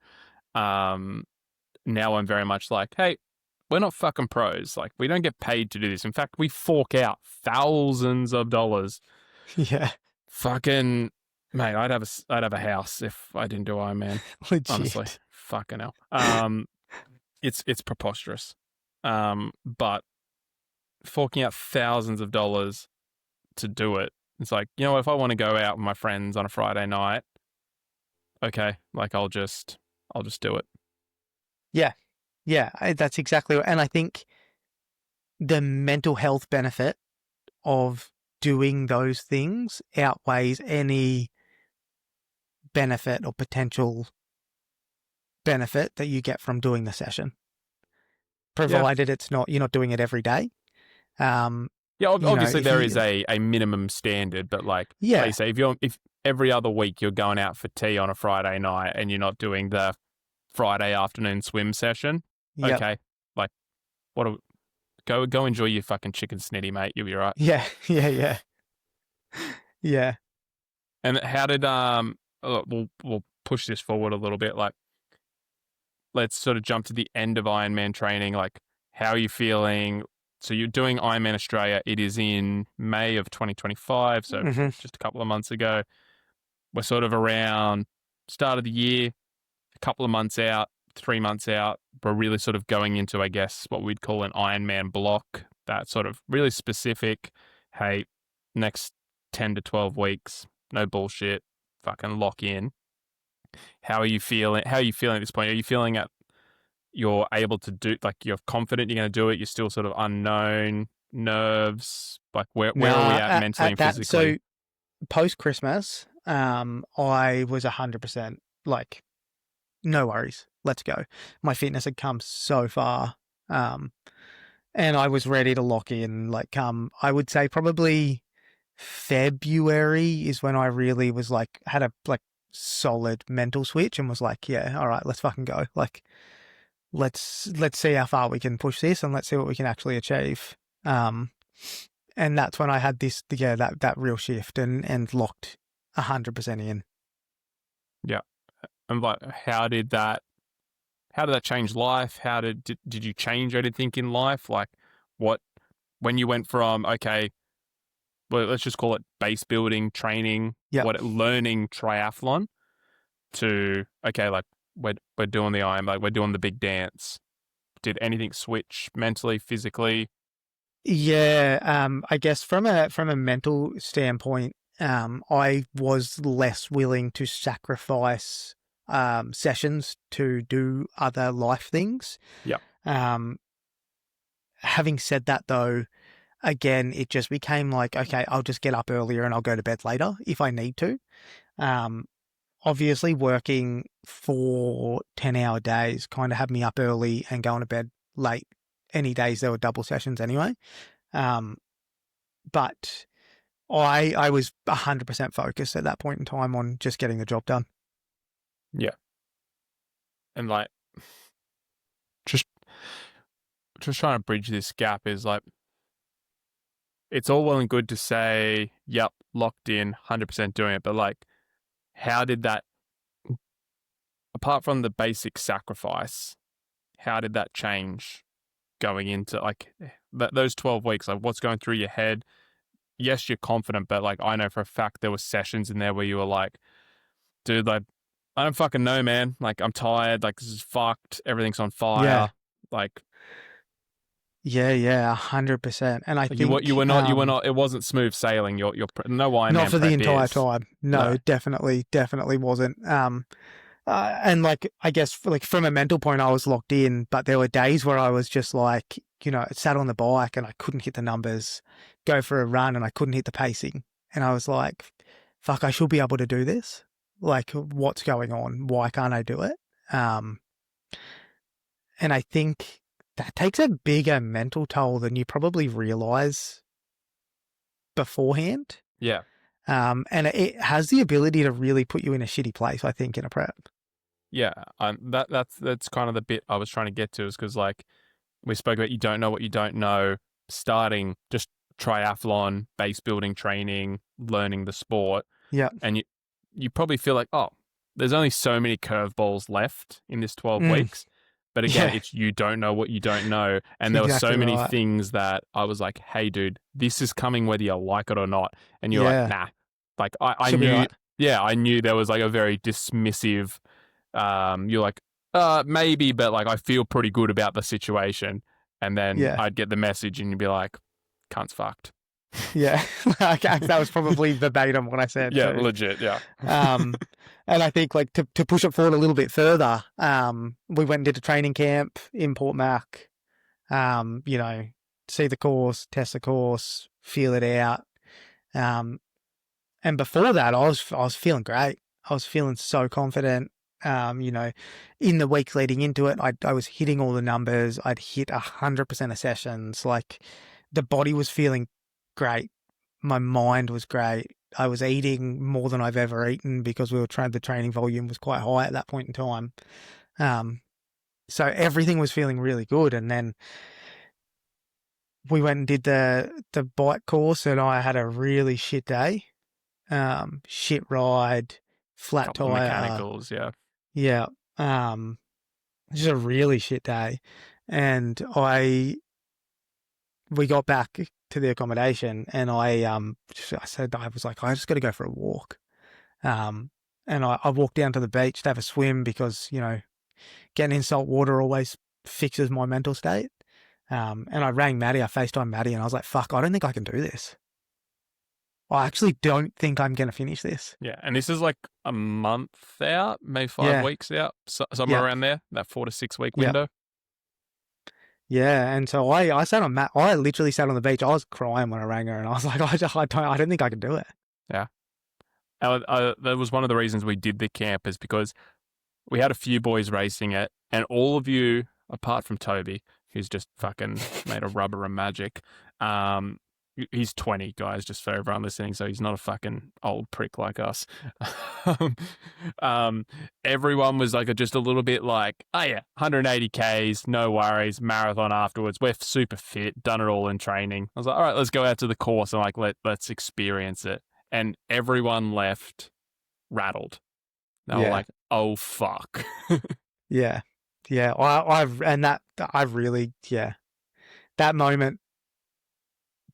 Now I'm very much like, hey, we're not fucking pros. Like, we don't get paid to do this. In fact, we fork out thousands of dollars. Yeah. Fucking mate, I'd have a house if I didn't do Ironman. Honestly, Legit. fucking hell. It's preposterous. But forking out thousands of dollars to do it, it's like, if I want to go out with my friends on a Friday night, okay, like I'll just do it. Yeah. Yeah. That's exactly what, and I think the mental health benefit of doing those things outweighs any benefit or potential benefit that you get from doing the session, Yeah. provided you're not doing it every day. Yeah, obviously If there you, is a minimum standard, but like you yeah, say, if every other week you're going out for tea on a Friday night and you're not doing the Friday afternoon swim session, yep, okay, like what? Go enjoy your fucking chicken snitty, mate. You'll be right. yeah, yeah, yeah, yeah. And how did we'll push this forward a little bit. Like, let's sort of jump to the end of Ironman training. Like, how are you feeling? So you're doing Ironman Australia. It is in May of 2025, so Hmm. just a couple of months ago. We're sort of around start of the year, a couple of months out, 3 months out. We're really sort of going into, I guess, what we'd call an Ironman block. That sort of really specific. Hey, next 10 to 12 weeks, no bullshit. Fucking lock in. How are you feeling? How are you feeling at this point? Are you feeling that you're able to do, like, you're confident you're going to do it? You're still sort of unknown, nerves. Like, where are we Nah, at mentally at and that. So physically? post Christmas, I was 100% like, no worries, let's go. My fitness had come so far, and I was ready to lock in. Like, I would say probably February is when I really was like, had a like solid mental switch and was like, yeah, all right, let's fucking go. Like, let's see how far we can push this and let's see what we can actually achieve. Um, and that's when I had that real shift and locked 100% in. Yeah. And like, how did that change life? Did you change anything in life? Like, what, when you went from, okay, well, let's just call it base building, training, Yep. learning triathlon, to, okay, like, we're doing the Iron, like, we're doing the big dance. Did anything switch mentally, physically? Yeah, I guess from a mental standpoint, I was less willing to sacrifice sessions to do other life things. Yeah. Um, Having said that, though, again, it just became like, okay, I'll just get up earlier and I'll go to bed later if I need to. Um, Obviously, working for 10-hour days kind of had me up early and going to bed late. Any days there were double sessions anyway. Um, but I was 100% focused at that point in time on just getting the job done. Yeah. And like, just trying to bridge this gap is like, it's all well and good to say, yep, locked in, 100% doing it. But like, how did that, apart from the basic sacrifice, how did that change going into like those 12 weeks? Like, what's going through your head? Yes, you're confident, but like, I know for a fact there were sessions in there where you were like, dude, like, I don't fucking know, man. Like, I'm tired. Like, this is fucked. Everything's on Yeah. fire. Like, Yeah, 100%. And I you think were not. It wasn't smooth sailing. Your no not Ironman for the prep entire is. time. No, No. definitely wasn't. And like, I guess like from a mental point, I was locked in, but there were days where I was just like, sat on the bike and I couldn't hit the numbers, go for a run and I couldn't hit the pacing. And I was like, fuck, I should be able to do this. Like, what's going on? Why can't I do it? And I think that takes a bigger mental toll than you probably realize beforehand. Yeah. And it has the ability to really put you in a shitty place, I think, in a prep. Yeah. That's kind of the bit I was trying to get to, is because like we spoke about, you don't know what you don't know. Starting just triathlon, base building training, learning the sport. Yeah. And you probably feel like, oh, there's only so many curveballs left in this 12 weeks. But again, Yeah. it's you don't know what you don't know. And there were Exactly so many right. things that I was like, hey, dude, this is coming whether you like it or not. And you're like, nah. Like I Should be knew, right. yeah, I knew there was like a very dismissive, you're like, maybe, but like I feel pretty good about the situation. And then Yeah. I'd get the message and you'd be like, cunt's fucked. Yeah. That was probably verbatim what I said. Yeah, too. legit. Yeah. And I think like to push it forward a little bit further, we went and did a training camp in Port Mac, see the course, test the course, feel it out. And before that, I was feeling great. I was feeling so confident. In the week leading into it, I was hitting all the numbers. I'd hit 100% of sessions. Like the body was feeling great. My mind was great. I was eating more than I've ever eaten because the training volume was quite high at that point in time. So everything was feeling really good. And then we went and did the bike course and I had a really shit day. Shit ride, flat Couple of tire. mechanicals, yeah. Yeah. Just a really shit day. And we got back to the accommodation and I said, I was like, I just got to go for a walk. And I walked down to the beach to have a swim because, getting in salt water always fixes my mental state. And I rang Maddie, I FaceTimed Maddie and I was like, fuck, I don't think I can do this. I actually don't think I'm going to finish this. Yeah. And this is like a month out, maybe 5 weeks out, somewhere around there, that 4 to 6 week window. Yeah. And so I sat on I literally sat on the beach. I was crying when I rang her and I was like, I don't think I can do it. Yeah. That was one of the reasons we did the camp, is because we had a few boys racing it and all of you, apart from Toby, who's just fucking made of rubber and magic, he's 20, guys, just for everyone listening, so he's not a fucking old prick like us. Everyone was like just a little bit like, oh yeah, 180 Ks, no worries, marathon afterwards, we're super fit, done it all in training. I was like, all right, let's go out to the course and like let's experience it. And everyone left rattled. They were like, oh fuck. Yeah. That moment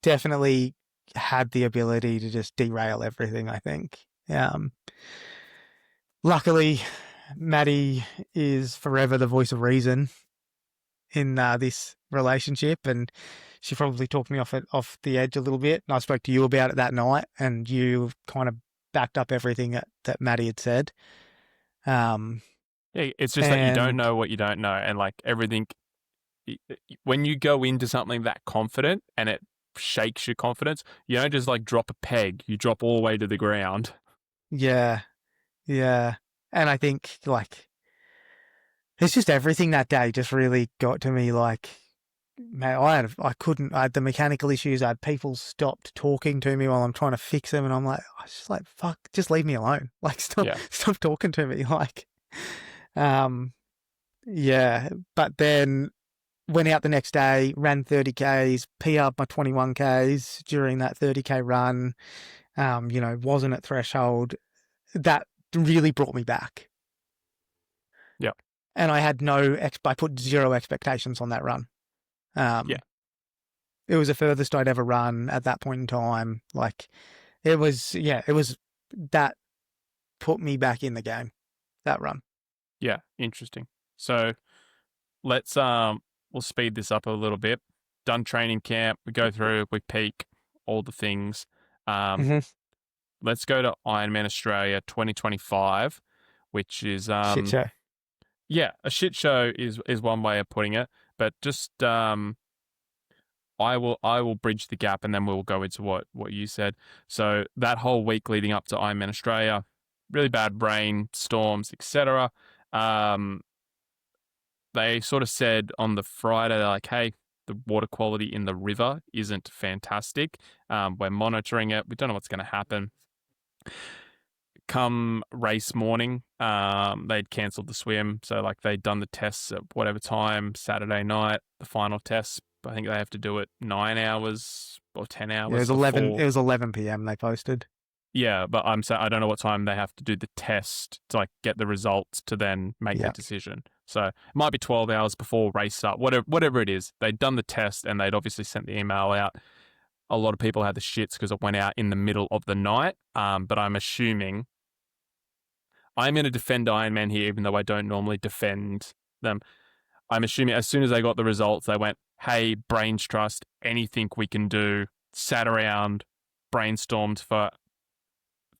definitely had the ability to just derail everything, I think. Luckily, Maddie is forever the voice of reason in this relationship, and she probably talked me off the edge a little bit. And I spoke to you about it that night, and you kind of backed up everything that Maddie had said. Yeah, it's just that you don't know what you don't know, and like everything, when you go into something that confident and it shakes your confidence, you don't just like drop a peg, you drop all the way to the ground. Yeah. And I think like it's just everything that day just really got to me. Like, man, I had the mechanical issues. I had people stopped talking to me while I'm trying to fix them, and I'm like, I was just like, fuck, just leave me alone. Like, stop talking to me. Like, But then went out the next day, ran 30 Ks, PR'd my 21 Ks during that 30K run. Wasn't at threshold. That really brought me back. Yeah. and I had I put zero expectations on that run. Yeah. It was the furthest I'd ever run at that point in time. Like, it was that put me back in the game, that run. Yeah, interesting. So let's we'll speed this up a little bit. Done training camp, we go through, we peak, all the things. Mm-hmm. Let's go to Ironman Australia 2025, which is Shit show. yeah, a shit show is one way of putting it, but just I will bridge the gap and then we'll go into what you said. So that whole week leading up to Ironman Australia, really bad rain, storms, etc. They sort of said on the Friday, they're like, hey, the water quality in the river isn't fantastic. We're monitoring it. We don't know what's going to happen. Come race morning, they'd cancelled the swim. So like they'd done the tests at whatever time, Saturday night, the final tests. I think they have to do it 9 hours or 10 hours. Yeah, it was 11. It was 11 p.m. They posted. Yeah, but I don't know what time they have to do the test to like get the results to then make the decision. So it might be 12 hours before race start, whatever it is. They'd done the test and they'd obviously sent the email out. A lot of people had the shits because it went out in the middle of the night. But I'm assuming I'm going to defend Ironman here, even though I don't normally defend them. I'm assuming as soon as they got the results, they went, hey, Brains Trust, anything we can do, sat around, brainstormed for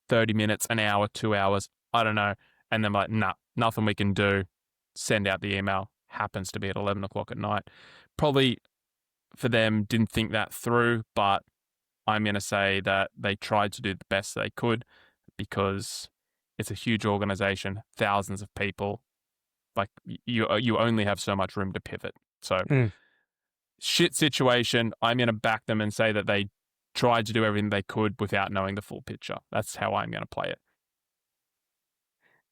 30 minutes, an hour, 2 hours, I don't know. And then like, nah, nothing we can do. Send out the email. Happens to be at 11 o'clock at night. Probably for them, didn't think that through, but I'm going to say that they tried to do the best they could because it's a huge organization, thousands of people. Like you only have so much room to pivot. So shit situation. I'm going to back them and say that they tried to do everything they could without knowing the full picture. That's how I'm going to play it.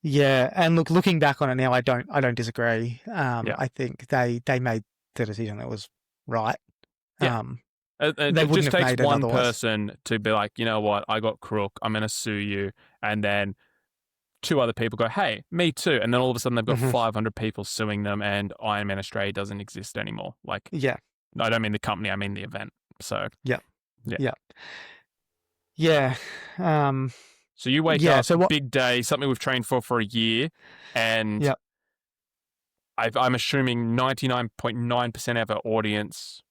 Yeah, and looking back on it now, I don't disagree. I think they made the decision that was right. Yeah. It just takes one person to be like, you know what, I got crook, I'm going to sue you. And then 2 other people go, hey, me too. And then all of a sudden they've got 500 people suing them and Ironman Australia doesn't exist anymore. Like, yeah. I don't mean the company, I mean the event. So, yeah. So you wake up, big day, something we've trained for a year. And I'm assuming 99.9% of our audience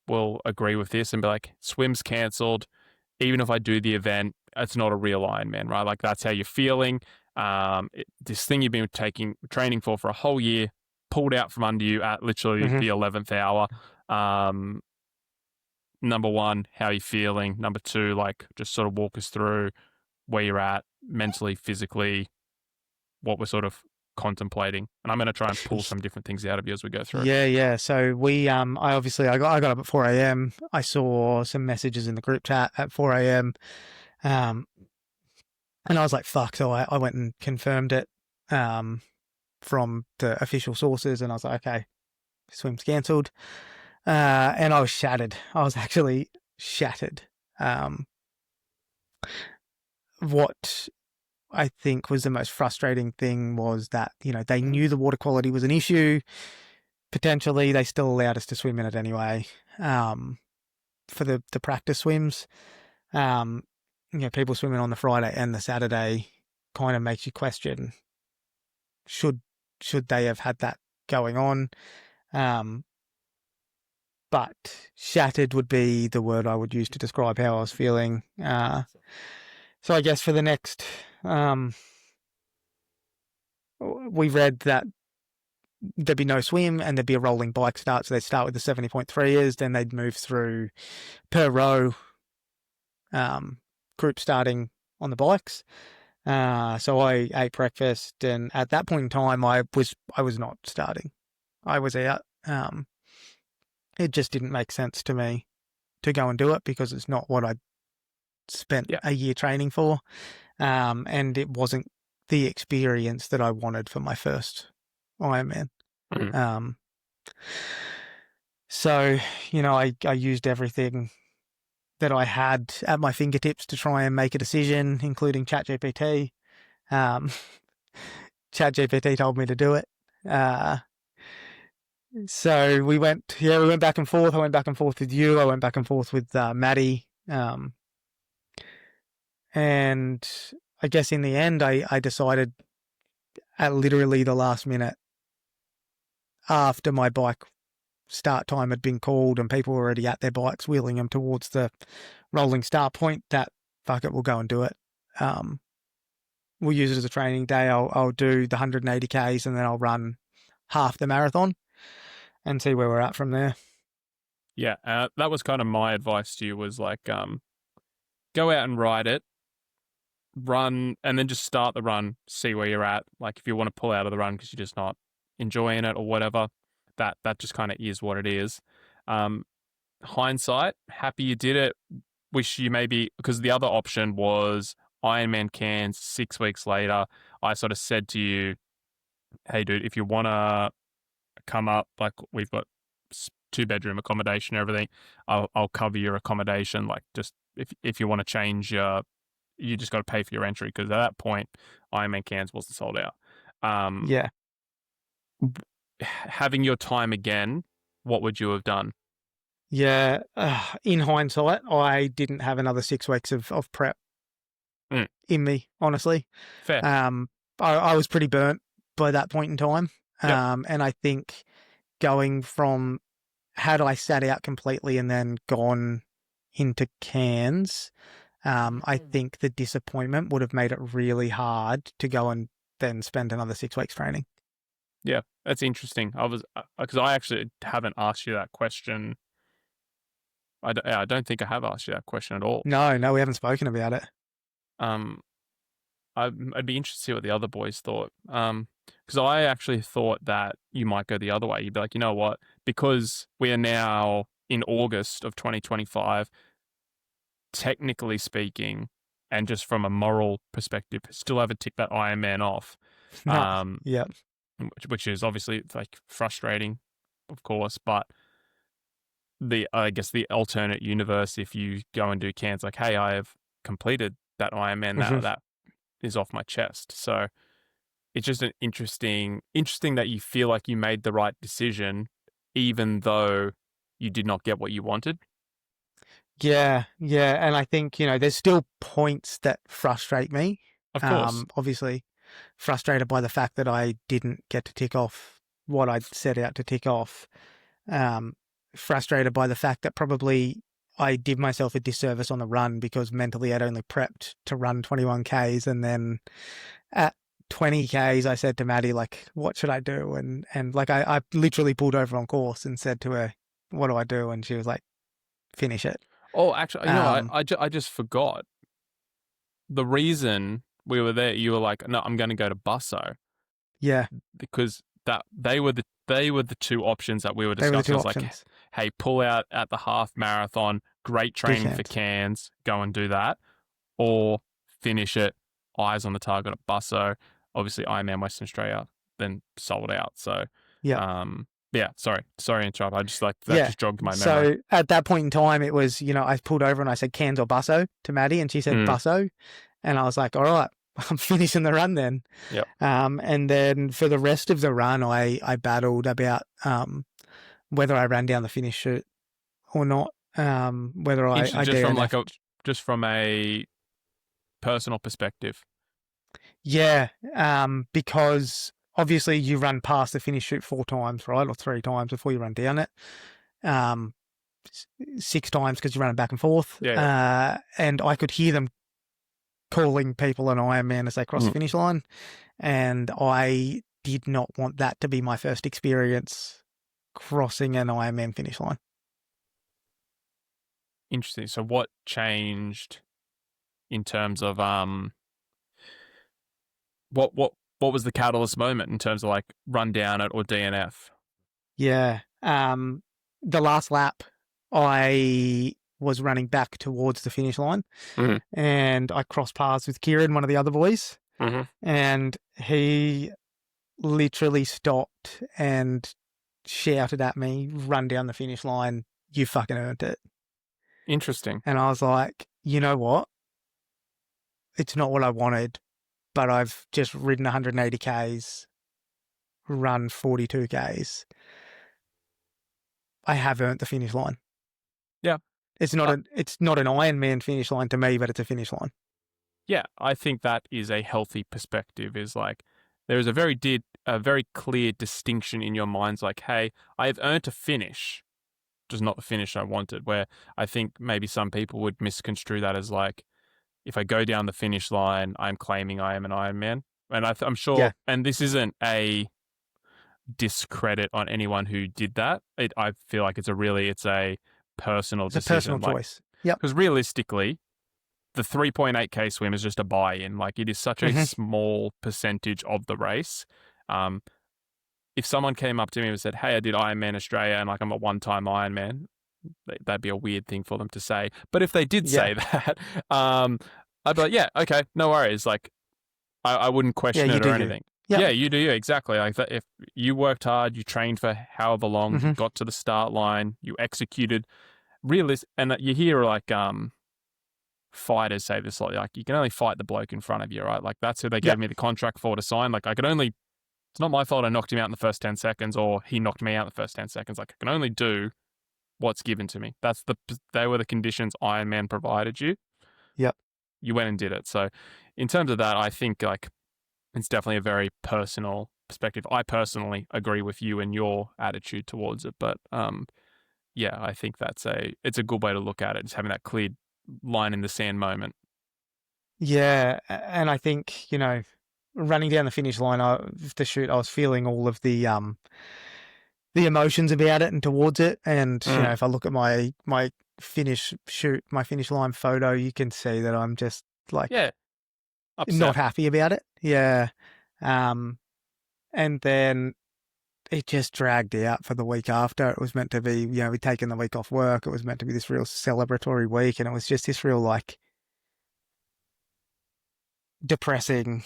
will agree with this and be like, swim's cancelled. Even if I do the event, it's not a real Ironman, right? Like that's how you're feeling. This thing you've been training for a whole year, pulled out from under you at literally the 11th hour. Number one, how are you feeling? Number two, like just sort of walk us through where you're at mentally, physically, what we're sort of contemplating. And I'm going to try and pull some different things out of you as we go through. Yeah. So I got up at 4 a.m. I saw some messages in the group chat at 4 a.m. And I was like, fuck. So I went and confirmed it from the official sources. And I was like, okay, swim's cancelled. And I was shattered. I was actually shattered. What I think was the most frustrating thing was that, they knew the water quality was an issue. Potentially, they still allowed us to swim in it anyway. For the practice swims, people swimming on the Friday and the Saturday kind of makes you question, should they have had that going on? But shattered would be the word I would use to describe how I was feeling. So I guess for the next, we read that there'd be no swim and there'd be a rolling bike start. So they'd start with the 70.3ers, then they'd move through per row, group starting on the bikes. So I ate breakfast, and at that point in time, I was not starting. I was out. It just didn't make sense to me to go and do it because it's not what I'd spent a year training for. And it wasn't the experience that I wanted for my first Ironman. So, I used everything that I had at my fingertips to try and make a decision, including ChatGPT. ChatGPT told me to do it. So we went back and forth. I went back and forth with you. I went back and forth with Maddie. And I guess in the end, I decided at literally the last minute after my bike start time had been called and people were already at their bikes wheeling them towards the rolling start point that, fuck it, we'll go and do it. We'll use it as a training day. I'll do the 180 Ks and then I'll run half the marathon and see where we're at from there. Yeah, that was kind of my advice to you was like, go out and ride it, run, and then just start the run, see where you're at. Like if you want to pull out of the run because you're just not enjoying it or whatever, that just kind of is what it is. Hindsight, happy you did it. Wish you maybe, because the other option was Ironman Cairns 6 weeks later. I sort of said to you, hey dude, if you want to come up, like we've got 2-bedroom accommodation and everything, I'll cover your accommodation. Like just if you want to change you just got to pay for your entry, because at that point Ironman Cairns wasn't sold out. Yeah. Having your time again, what would you have done? Yeah. In hindsight, I didn't have another 6 weeks of prep in me, honestly. Fair. I was pretty burnt by that point in time. Yep. And I think going from, had I sat out completely and then gone into Cairns, I think the disappointment would have made it really hard to go and then spend another 6 weeks training. Yeah, that's interesting. Because I actually haven't asked you that question. I don't think I have asked you that question at all. No, we haven't spoken about it. I'd be interested to see what the other boys thought. Because I actually thought that you might go the other way. You'd be like, you know what? Because we are now in August of 2025, technically speaking, and just from a moral perspective, still haven't ticked that Ironman off. Yeah. Which is obviously like frustrating, of course, but I guess the alternate universe, if you go and do Cairns, like, hey, I have completed that Ironman, that is off my chest. So it's just an interesting that you feel like you made the right decision, even though you did not get what you wanted. Yeah. And I think, there's still points that frustrate me. Of course. Obviously frustrated by the fact that I didn't get to tick off what I'd set out to tick off. Frustrated by the fact that probably I did myself a disservice on the run because mentally I'd only prepped to run 21 Ks, and then at 20 Ks I said to Maddie, like, what should I do? And like I literally pulled over on course and said to her, what do I do? And she was like, finish it. Oh, actually, I just forgot. The reason we were there, you were like, no, I'm going to go to Busso. Yeah. Because they were the two options that we were discussing. It was like, hey, pull out at the half marathon, great training for Cairns, go and do that, or finish it, eyes on the target at Busso. Obviously, Ironman Western Australia then sold out. So, sorry to interrupt. I just just jogged my memory. So at that point in time, it was, I pulled over and I said Cairns or Busso to Maddie, and she said Busso, and I was like, all right, I'm finishing the run then. Yep. And then for the rest of the run, I battled about whether I ran down the finish chute or not. Whether I just from a personal perspective. Yeah. Because obviously you run past the finish chute 4 times, right, or 3 times before you run down it. 6 times because you're running back and forth. Yeah. And I could hear them calling people an Ironman as they cross the finish line. And I did not want that to be my first experience crossing an Ironman finish line. Interesting. So what changed in terms of what was the catalyst moment in terms of like run down it or DNF? Yeah. The last lap I was running back towards the finish line, and I crossed paths with Kieran, one of the other boys, and he literally stopped and shouted at me, run down the finish line, you fucking earned it. Interesting. And I was like, you know what? It's not what I wanted, but I've just ridden 180 Ks, run 42 Ks, I have earned the finish line. Yeah. It's not an Ironman finish line to me, but it's a finish line. Yeah, I think that is a healthy perspective. Is like there is a very clear distinction in your minds. Like, hey, I have earned a finish, just not the finish I wanted. Where I think maybe some people would misconstrue that as like, if I go down the finish line, I'm claiming I am an Ironman. And I'm sure, and this isn't a discredit on anyone who did that. I feel like it's a personal decision. It's a personal choice. Yep. Because realistically, the 3.8K swim is just a buy-in. Like, it is such a small percentage of the race. If someone came up to me and said, hey, I did Ironman Australia and like I'm a one-time Ironman, that'd be a weird thing for them to say. But if they did say that, I'd be like, yeah, okay, no worries. Like, I wouldn't question it or anything. Yep. Yeah, you do you. Exactly. Like, if you worked hard, you trained for however long, you got to the start line, you executed, and you hear like fighters say this, like you can only fight the bloke in front of you, right? Like, that's who they gave me the contract for to sign. Like, it's not my fault I knocked him out in the first 10 seconds or he knocked me out in the first 10 seconds. Like, I can only do what's given to me. They were the conditions Ironman provided you. Yep. You went and did it. So in terms of that, I think like it's definitely a very personal perspective. I personally agree with you and your attitude towards it. But yeah, I think it's a good way to look at it. Just having that clear line in the sand moment. Yeah. And I think, running down the finish line of the shoot, I was feeling all of the emotions about it and towards it. And, if I look at my finish line photo, you can see that I'm just like, upset. Not happy about it. Yeah. And then it just dragged out for the week after. It was meant to be, we'd taken the week off work. It was meant to be this real celebratory week. And it was just this real like depressing,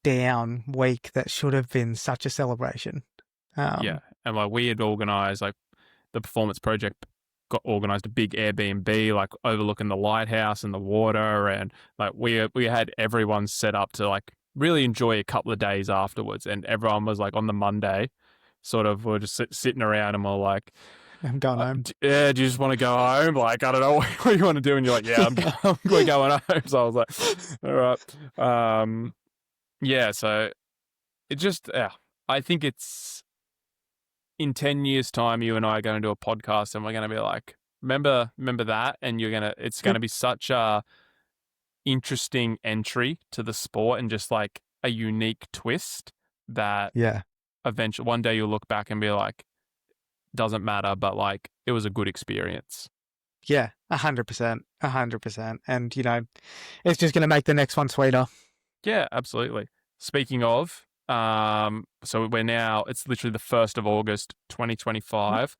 down week that should have been such a celebration. And like we had organised, like the Performance Project got organised a big Airbnb, like overlooking the lighthouse and the water, and like we had everyone set up to like really enjoy a couple of days afterwards. And everyone was like on the Monday, sort of, we're just sitting around and we're like, I'm going home. Do you just want to go home? Like, I don't know what you want to do. And you're like, yeah, we're going home. So I was like, all right. So it just, I think it's in 10 years' time, you and I are going to do a podcast and we're going to be like, remember that? And it's going to be such a interesting entry to the sport and just like a unique twist that eventually one day you'll look back and be like, doesn't matter, but like it was a good experience. Yeah, 100%. And, it's just going to make the next one sweeter. Yeah, absolutely. Speaking of, so it's literally the 1st of August, 2025.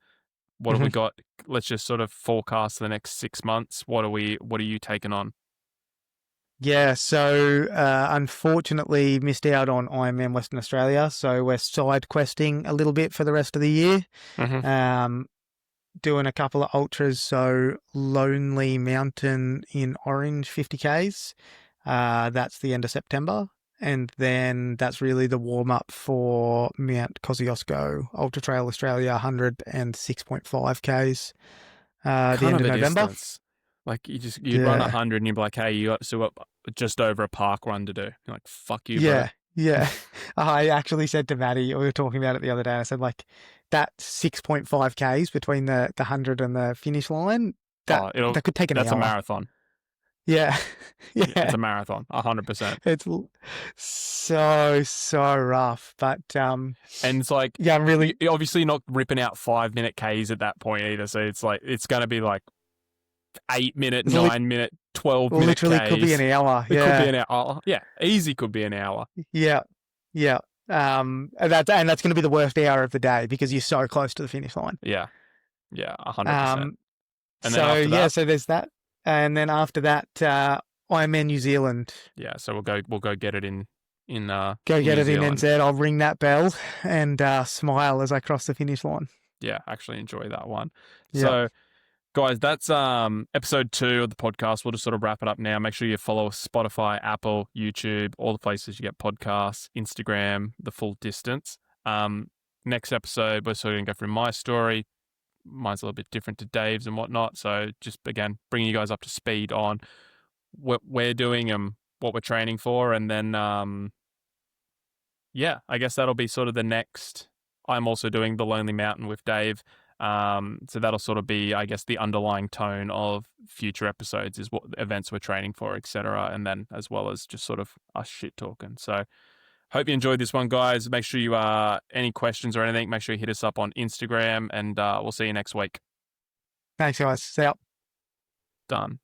What have we got? Let's just sort of forecast the next 6 months. What are you taking on? Yeah, so unfortunately missed out on Ironman Western Australia, so we're side questing a little bit for the rest of the year. Doing a couple of ultras, so Lonely Mountain in Orange 50Ks. That's the end of September. And then that's really the warm-up for Mount Kosciuszko Ultra Trail Australia 106.5Ks. The end of November. Distance. Like you'd run 100 and you'd be like, hey, you got just over a park run to do. You're like, fuck you, bro. Yeah. I actually said to Maddie, we were talking about it the other day, I said like that 6.5 Ks between the 100 and the finish line, that could take an hour. That's a marathon. Yeah. It's a marathon, 100%. It's so rough, but and it's like, I'm really you're obviously not ripping out 5-minute Ks at that point either. So it's like it's going to be like 8-minute, 9-minute, 12-minute literally Ks. Could be an hour. It could be an hour. Yeah, easy could be an hour. Yeah. And that's going to be the worst hour of the day because you're so close to the finish line. Yeah, 100%. And then so there's that. And then after that, Ironman New Zealand. Yeah, so we'll go get it in go get it in NZ. I'll ring that bell and smile as I cross the finish line. Yeah, actually enjoy that one. Yeah. So Guys, that's episode 2 of the podcast. We'll just sort of wrap it up now. Make sure you follow Spotify, Apple, YouTube, all the places you get podcasts, Instagram, the full distance. Next episode, we're sort of going to go through my story. Mine's a little bit different to Dave's and whatnot. So just, again, bringing you guys up to speed on what we're doing and what we're training for. And then, yeah, I guess that'll be sort of the next. I'm also doing the Lonely Mountain with Dave. So that'll sort of be, I guess, the underlying tone of future episodes is what events we're training for, etc. And then as well as just sort of us shit talking. So hope you enjoyed this one, guys. Make sure you, any questions or anything, make sure you hit us up on Instagram, and we'll see you next week. Thanks, guys. See ya. Done.